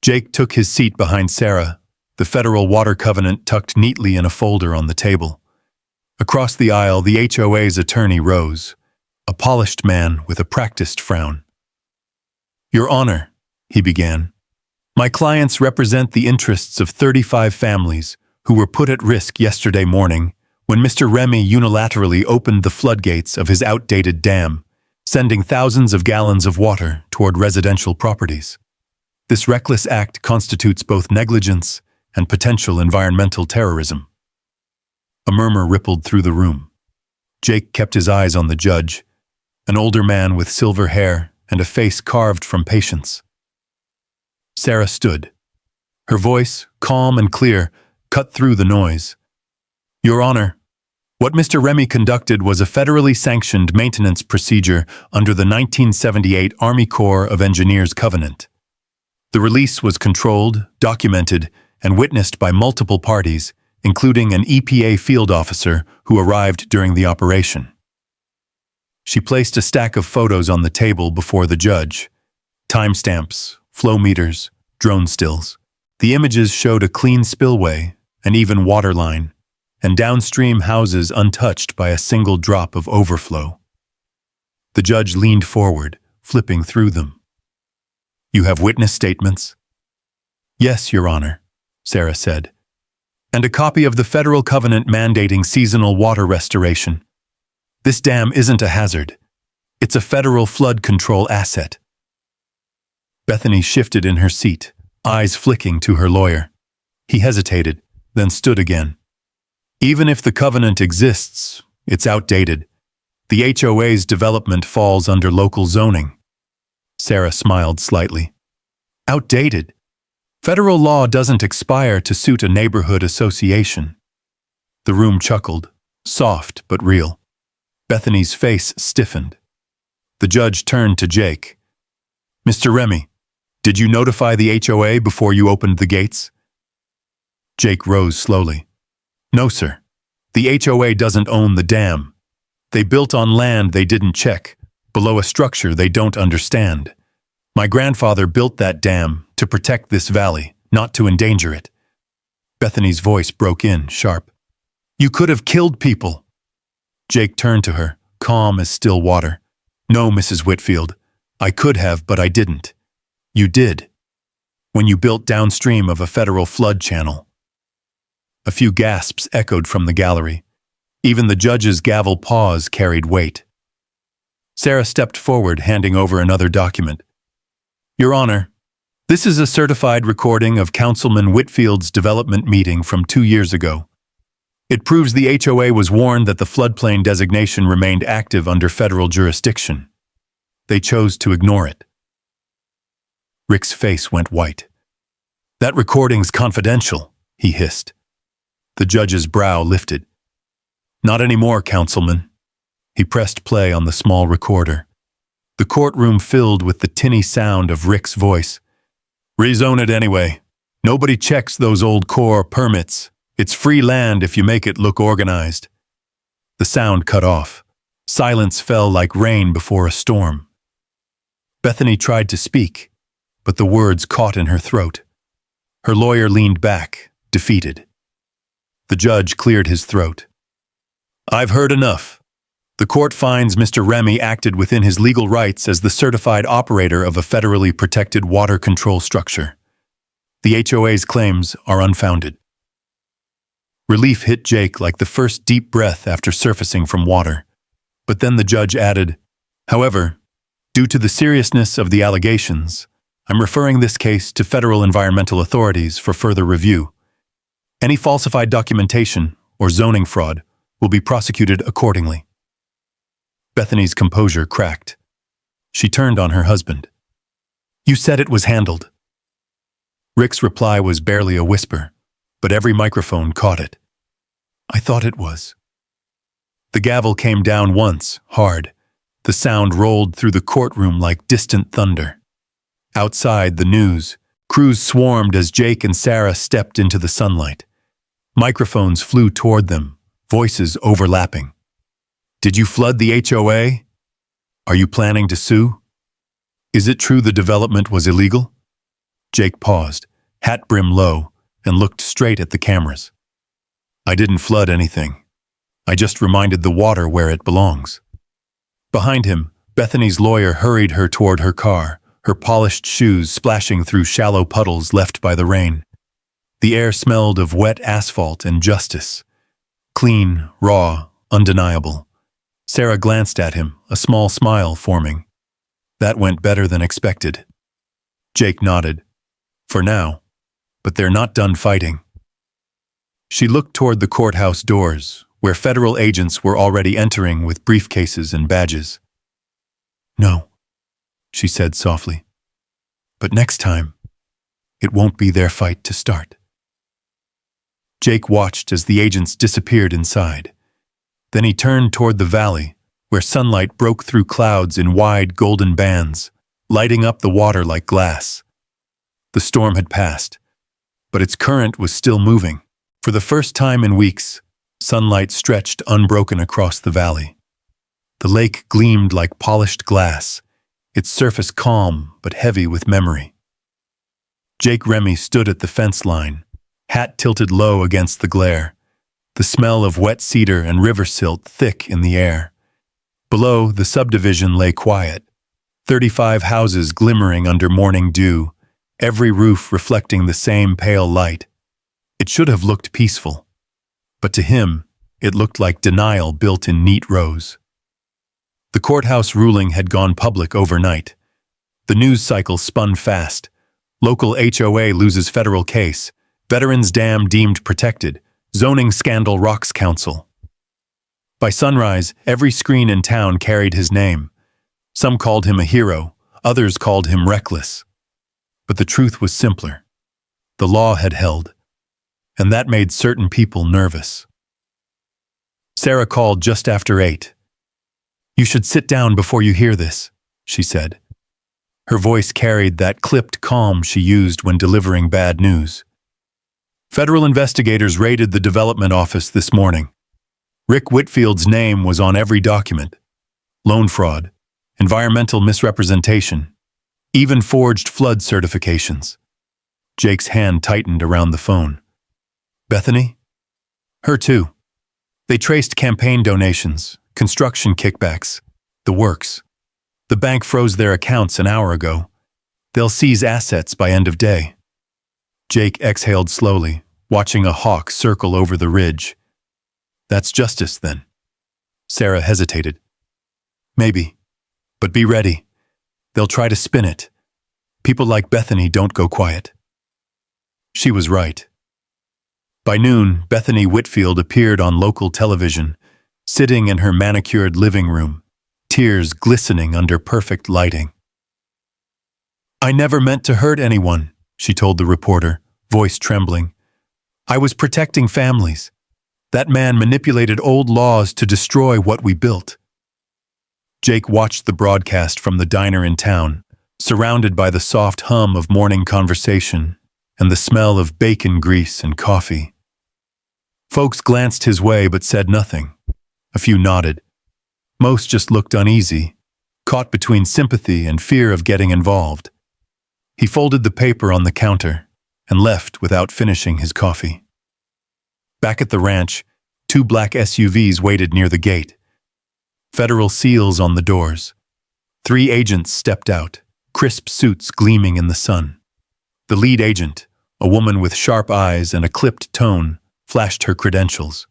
Jake took his seat behind Sarah, the federal water covenant tucked neatly in a folder on the table. Across the aisle, the HOA's attorney rose, a polished man with a practiced frown. "Your Honor," he began, "my clients represent the interests of 35 families who were put at risk yesterday morning when Mr. Remy unilaterally opened the floodgates of his outdated dam, sending thousands of gallons of water toward residential properties. This reckless act constitutes both negligence and potential environmental terrorism." A murmur rippled through the room. Jake kept his eyes on the judge, an older man with silver hair and a face carved from patience. Sarah stood. Her voice, calm and clear, cut through the noise. "Your Honor, what Mr. Remy conducted was a federally sanctioned maintenance procedure under the 1978 Army Corps of Engineers Covenant. The release was controlled, documented, and witnessed by multiple parties, including an EPA field officer who arrived during the operation." She placed a stack of photos on the table before the judge. Timestamps, flow meters, drone stills. The images showed a clean spillway, an even water line, and downstream houses untouched by a single drop of overflow. The judge leaned forward, flipping through them. "You have witness statements?" "Yes, Your Honor," Sarah said. "And a copy of the federal covenant mandating seasonal water restoration. This dam isn't a hazard. It's a federal flood control asset." Bethany shifted in her seat, eyes flicking to her lawyer. He hesitated, then stood again. "Even if the covenant exists, it's outdated. The HOA's development falls under local zoning." Sarah smiled slightly. "Outdated? Federal law doesn't expire to suit a neighborhood association." The room chuckled, soft but real. Bethany's face stiffened. The judge turned to Jake. "Mr. Remy, did you notify the HOA before you opened the gates?" Jake rose slowly. "No, sir. The HOA doesn't own the dam. They built on land they didn't check, below a structure they don't understand. My grandfather built that dam to protect this valley, not to endanger it." Bethany's voice broke in, sharp. "You could have killed people." Jake turned to her, calm as still water. "No, Mrs. Whitfield. I could have, but I didn't. You did. When you built downstream of a federal flood channel. A few gasps echoed from the gallery. Even the judge's gavel pause carried weight. Sarah stepped forward, handing over another document. Your Honor, this is a certified recording of Councilman Whitfield's development meeting from 2 years ago. It proves the HOA was warned that the floodplain designation remained active under federal jurisdiction. They chose to ignore it. Rick's face went white. That recording's confidential, he hissed. The judge's brow lifted. Not anymore, Councilman. He pressed play on the small recorder. The courtroom filled with the tinny sound of Rick's voice. Rezone it anyway. Nobody checks those old Corps permits. It's free land if you make it look organized. The sound cut off. Silence fell like rain before a storm. Bethany tried to speak, but the words caught in her throat. Her lawyer leaned back, defeated. The judge cleared his throat. I've heard enough. The court finds Mr. Remy acted within his legal rights as the certified operator of a federally protected water control structure. The HOA's claims are unfounded. Relief hit Jake like the first deep breath after surfacing from water. But then the judge added, however, due to the seriousness of the allegations, I'm referring this case to federal environmental authorities for further review. Any falsified documentation or zoning fraud will be prosecuted accordingly. Bethany's composure cracked. She turned on her husband. You said it was handled. Rick's reply was barely a whisper, but every microphone caught it. I thought it was. The gavel came down once, hard. The sound rolled through the courtroom like distant thunder. Outside, the news, crews swarmed as Jake and Sarah stepped into the sunlight. Microphones flew toward them, voices overlapping. Did you flood the HOA? Are you planning to sue? Is it true the development was illegal? Jake paused, hat brim low, and looked straight at the cameras. I didn't flood anything. I just reminded the water where it belongs. Behind him, Bethany's lawyer hurried her toward her car, her polished shoes splashing through shallow puddles left by the rain. The air smelled of wet asphalt and justice. Clean, raw, undeniable. Sarah glanced at him, a small smile forming. That went better than expected. Jake nodded. For now. But they're not done fighting. She looked toward the courthouse doors, where federal agents were already entering with briefcases and badges. No, she said softly. But next time, it won't be their fight to start. Jake watched as the agents disappeared inside. Then he turned toward the valley, where sunlight broke through clouds in wide golden bands, lighting up the water like glass. The storm had passed, but its current was still moving. For the first time in weeks, sunlight stretched unbroken across the valley. The lake gleamed like polished glass, its surface calm but heavy with memory. Jake Remy stood at the fence line, hat tilted low against the glare, the smell of wet cedar and river silt thick in the air. Below, the subdivision lay quiet, 35 houses glimmering under morning dew, every roof reflecting the same pale light. It should have looked peaceful, but to him, it looked like denial built in neat rows. The courthouse ruling had gone public overnight. The news cycle spun fast. Local HOA loses federal case. Veterans Dam deemed protected. Zoning scandal rocks council. By sunrise, every screen in town carried his name. Some called him a hero, others called him reckless. But the truth was simpler. The law had held, and that made certain people nervous. Sarah called just after 8. You should sit down before you hear this, she said. Her voice carried that clipped calm she used when delivering bad news. Federal investigators raided the development office this morning. Rick Whitfield's name was on every document. Loan fraud, environmental misrepresentation, even forged flood certifications. Jake's hand tightened around the phone. Bethany? Her too. They traced campaign donations, construction kickbacks, the works. The bank froze their accounts an hour ago. They'll seize assets by end of day. Jake exhaled slowly, watching a hawk circle over the ridge. That's justice, then. Sarah hesitated. Maybe. But be ready. They'll try to spin it. People like Bethany don't go quiet. She was right. By noon, Bethany Whitfield appeared on local television, sitting in her manicured living room, tears glistening under perfect lighting. I never meant to hurt anyone, she told the reporter, voice trembling. I was protecting families. That man manipulated old laws to destroy what we built. Jake watched the broadcast from the diner in town, surrounded by the soft hum of morning conversation and the smell of bacon grease and coffee. Folks glanced his way but said nothing. A few nodded. Most just looked uneasy, caught between sympathy and fear of getting involved. He folded the paper on the counter and left without finishing his coffee. Back at the ranch, 2 black SUVs waited near the gate. Federal seals on the doors. 3 agents stepped out, crisp suits gleaming in the sun. The lead agent, a woman with sharp eyes and a clipped tone, flashed her credentials.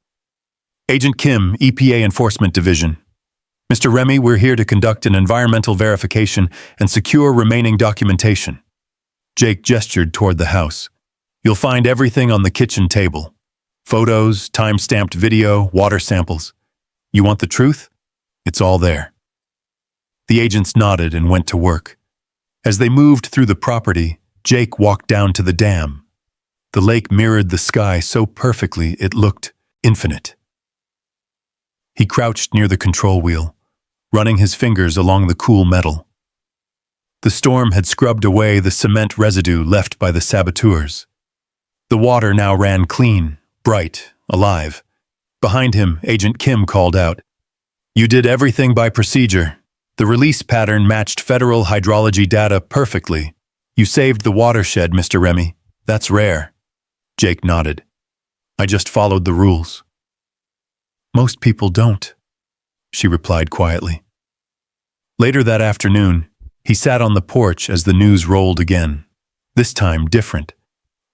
Agent Kim, EPA Enforcement Division. Mr. Remy, we're here to conduct an environmental verification and secure remaining documentation. Jake gestured toward the house. You'll find everything on the kitchen table. Photos, time-stamped video, water samples. You want the truth? It's all there. The agents nodded and went to work. As they moved through the property, Jake walked down to the dam. The lake mirrored the sky so perfectly it looked infinite. He crouched near the control wheel, running his fingers along the cool metal. The storm had scrubbed away the cement residue left by the saboteurs. The water now ran clean, bright, alive. Behind him, Agent Kim called out, You did everything by procedure. The release pattern matched federal hydrology data perfectly. You saved the watershed, Mr. Remy. That's rare. Jake nodded. I just followed the rules. Most people don't, she replied quietly. Later that afternoon, he sat on the porch as the news rolled again, this time different.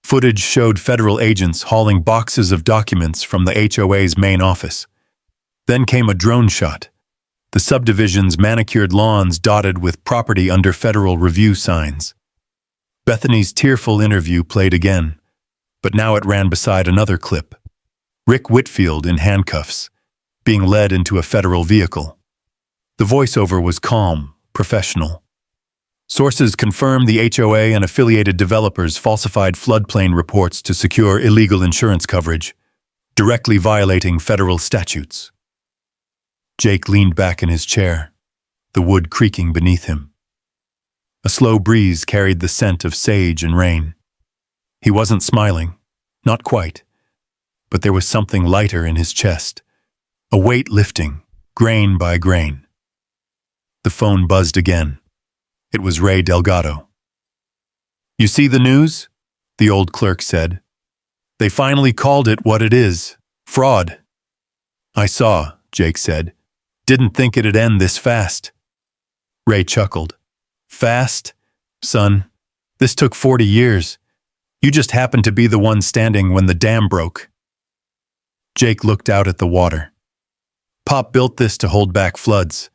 Footage showed federal agents hauling boxes of documents from the HOA's main office. Then came a drone shot. The subdivision's manicured lawns dotted with property under federal review signs. Bethany's tearful interview played again, but now it ran beside another clip. Rick Whitfield in handcuffs, being led into a federal vehicle. The voiceover was calm, professional. Sources confirmed the HOA and affiliated developers falsified floodplain reports to secure illegal insurance coverage, directly violating federal statutes. Jake leaned back in his chair, the wood creaking beneath him. A slow breeze carried the scent of sage and rain. He wasn't smiling, not quite, but there was something lighter in his chest, a weight lifting, grain by grain. The phone buzzed again. It was Ray Delgado. You see the news? The old clerk said. They finally called it what it is, fraud. I saw, Jake said. Didn't think it'd end this fast. Ray chuckled. Fast? Son, this took 40 years. You just happened to be the one standing when the dam broke. Jake looked out at the water. Pop built this to hold back floods.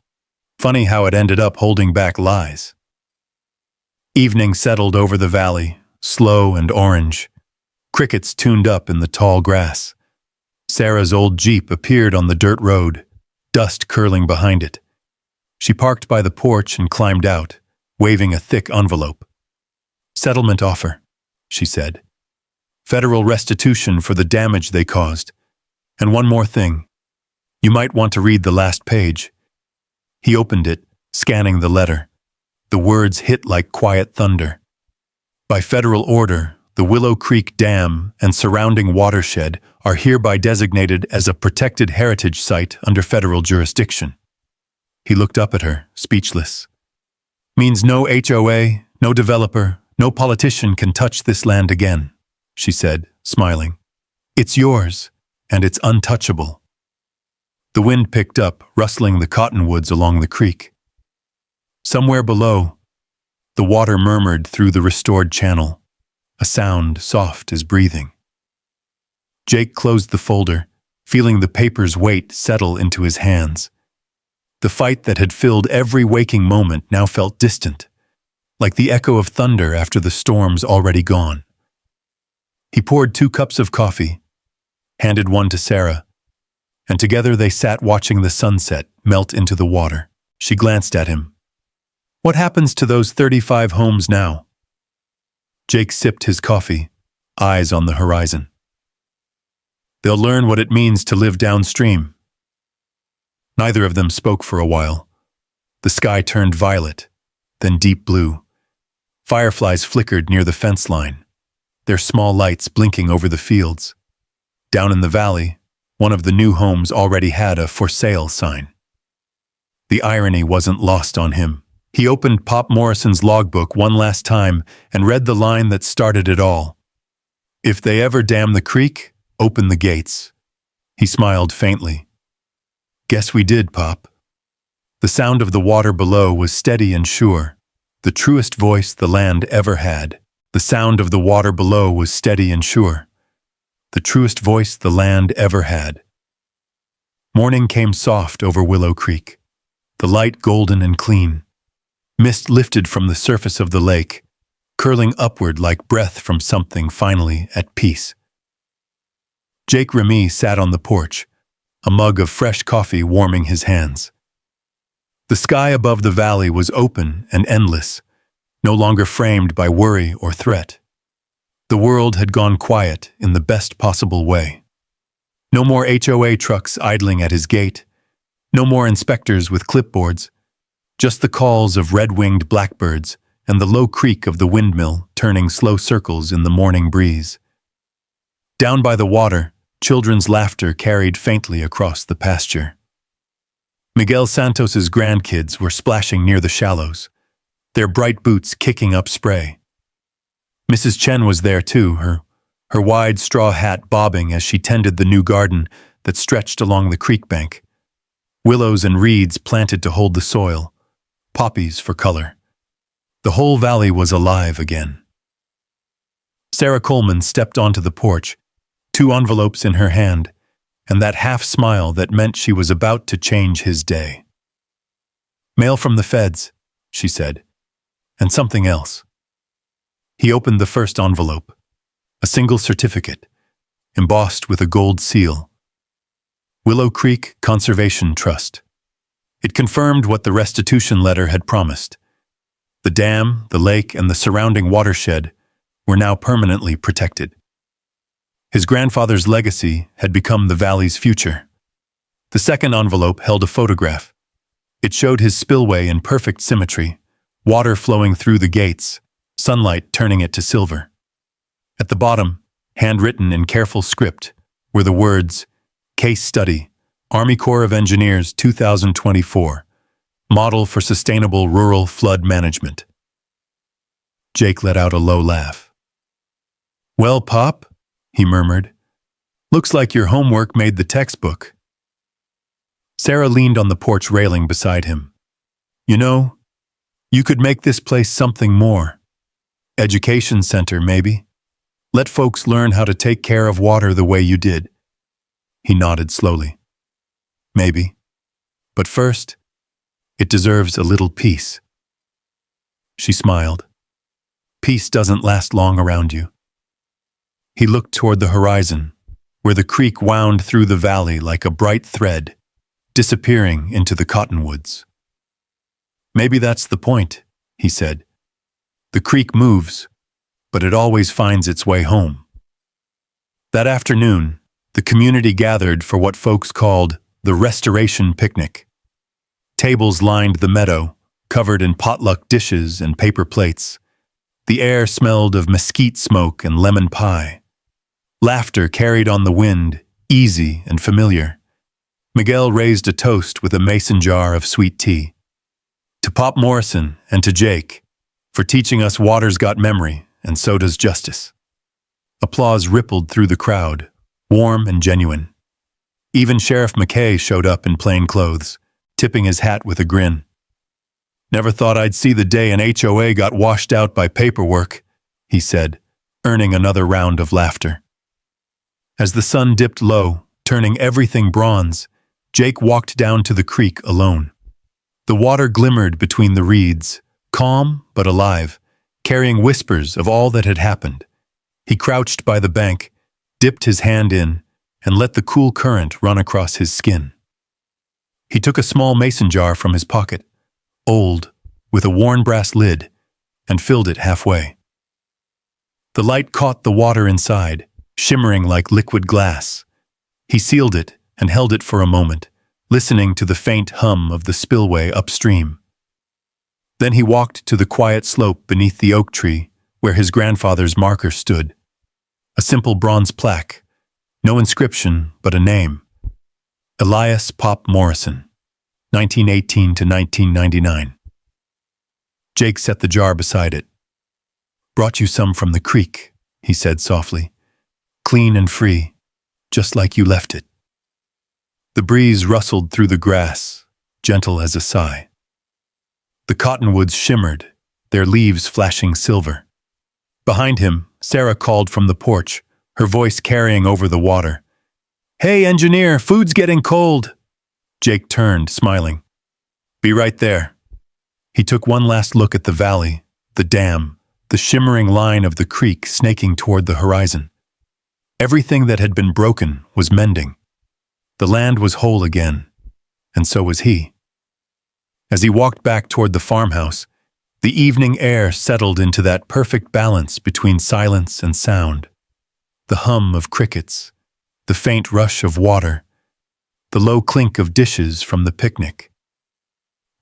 Funny how it ended up holding back lies. Evening settled over the valley, slow and orange. Crickets tuned up in the tall grass. Sarah's old Jeep appeared on the dirt road, dust curling behind it. She parked by the porch and climbed out, waving a thick envelope. Settlement offer, she said. Federal restitution for the damage they caused. And one more thing. You might want to read the last page. He opened it, scanning the letter. The words hit like quiet thunder. By federal order, the Willow Creek Dam and surrounding watershed are hereby designated as a protected heritage site under federal jurisdiction. He looked up at her, speechless. Means no HOA, no developer, no politician can touch this land again, she said, smiling. It's yours, and it's untouchable. The wind picked up, rustling the cottonwoods along the creek. Somewhere below, the water murmured through the restored channel, a sound soft as breathing. Jake closed the folder, feeling the paper's weight settle into his hands. The fight that had filled every waking moment now felt distant, like the echo of thunder after the storm's already gone. He poured 2 cups of coffee, handed one to Sarah, and together they sat watching the sunset melt into the water. She glanced at him. "What happens to those 35 homes now?" Jake sipped his coffee, eyes on the horizon. "They'll learn what it means to live downstream." Neither of them spoke for a while. The sky turned violet, then deep blue. Fireflies flickered near the fence line, their small lights blinking over the fields. Down in the valley, one of the new homes already had a "for sale" sign. The irony wasn't lost on him. He opened Pop Morrison's logbook one last time and read the line that started it all. "If they ever dam the creek, open the gates." He smiled faintly. "Guess we did, Pop." The sound of the water below was steady and sure, the truest voice the land ever had. The sound of the water below was steady and sure, the truest voice the land ever had. Morning came soft over Willow Creek, the light golden and clean. Mist lifted from the surface of the lake, curling upward like breath from something finally at peace. Jake Remy sat on the porch, a mug of fresh coffee warming his hands. The sky above the valley was open and endless, no longer framed by worry or threat. The world had gone quiet in the best possible way. No more HOA trucks idling at his gate, no more inspectors with clipboards, just the calls of red-winged blackbirds and the low creak of the windmill turning slow circles in the morning breeze. Down by the water, children's laughter carried faintly across the pasture. Miguel Santos's grandkids were splashing near the shallows, their bright boots kicking up spray. Mrs. Chen was there too, her wide straw hat bobbing as she tended the new garden that stretched along the creek bank. Willows and reeds planted to hold the soil, poppies for color. The whole valley was alive again. Sarah Coleman stepped onto the porch, 2 envelopes in her hand, and that half-smile that meant she was about to change his day. "Mail from the feds," she said, "and something else." He opened the first envelope, a single certificate, embossed with a gold seal. Willow Creek Conservation Trust. It confirmed what the restitution letter had promised. The dam, the lake, and the surrounding watershed were now permanently protected. His grandfather's legacy had become the valley's future. The second envelope held a photograph. It showed his spillway in perfect symmetry, water flowing through the gates, sunlight turning it to silver. At the bottom, handwritten in careful script, were the words, "Case Study, Army Corps of Engineers 2024, Model for Sustainable Rural Flood Management." Jake let out a low laugh. "Well, Pop," he murmured, "looks like your homework made the textbook." Sarah leaned on the porch railing beside him. "You know, you could make this place something more. Education center, maybe. Let folks learn how to take care of water the way you did." He nodded slowly. "Maybe. But first, it deserves a little peace." She smiled. "Peace doesn't last long around you." He looked toward the horizon, where the creek wound through the valley like a bright thread, disappearing into the cottonwoods. "Maybe that's the point," he said. "The creek moves, but it always finds its way home." That afternoon, the community gathered for what folks called the Restoration Picnic. Tables lined the meadow, covered in potluck dishes and paper plates. The air smelled of mesquite smoke and lemon pie. Laughter carried on the wind, easy and familiar. Miguel raised a toast with a mason jar of sweet tea. To Pop Morrison and to Jake, for teaching us water's got memory, and so does justice. Applause rippled through the crowd, warm and genuine. Even Sheriff McKay showed up in plain clothes, tipping his hat with a grin. Never thought I'd see the day an HOA got washed out by paperwork, he said, earning another round of laughter. As the sun dipped low, turning everything bronze, Jake walked down to the creek alone. The water glimmered between the reeds, calm but alive, carrying whispers of all that had happened. He crouched by the bank, dipped his hand in, and let the cool current run across his skin. He took a small mason jar from his pocket, old, with a worn brass lid, and filled it halfway. The light caught the water inside, shimmering like liquid glass. He sealed it and held it for a moment, listening to the faint hum of the spillway upstream. Then he walked to the quiet slope beneath the oak tree where his grandfather's marker stood. A simple bronze plaque, no inscription but a name. Elias Pop Morrison, 1918 to 1999. Jake set the jar beside it. "Brought you some from the creek," he said softly. "Clean and free, just like you left it." The breeze rustled through the grass, gentle as a sigh. The cottonwoods shimmered, their leaves flashing silver. Behind him, Sarah called from the porch, her voice carrying over the water. "Hey, engineer, food's getting cold." Jake turned, smiling. "Be right there." He took one last look at the valley, the dam, the shimmering line of the creek snaking toward the horizon. Everything that had been broken was mending. The land was whole again, and so was he. As he walked back toward the farmhouse, the evening air settled into that perfect balance between silence and sound. The hum of crickets, the faint rush of water, the low clink of dishes from the picnic.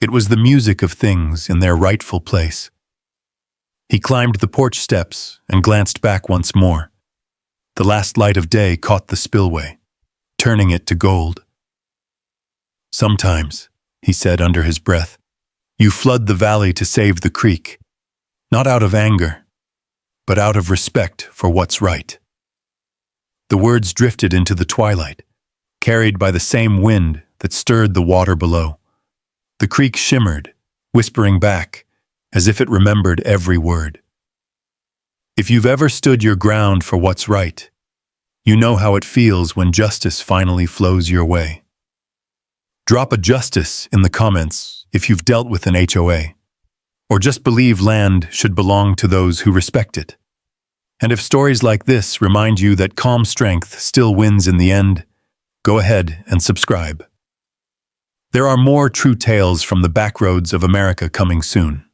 It was the music of things in their rightful place. He climbed the porch steps and glanced back once more. The last light of day caught the spillway, turning it to gold. "Sometimes," he said under his breath, "you flood the valley to save the creek, not out of anger, but out of respect for what's right." The words drifted into the twilight, carried by the same wind that stirred the water below. The creek shimmered, whispering back, as if it remembered every word. If you've ever stood your ground for what's right, you know how it feels when justice finally flows your way. Drop a justice in the comments if you've dealt with an HOA, or just believe land should belong to those who respect it. And if stories like this remind you that calm strength still wins in the end, go ahead and subscribe. There are more true tales from the backroads of America coming soon.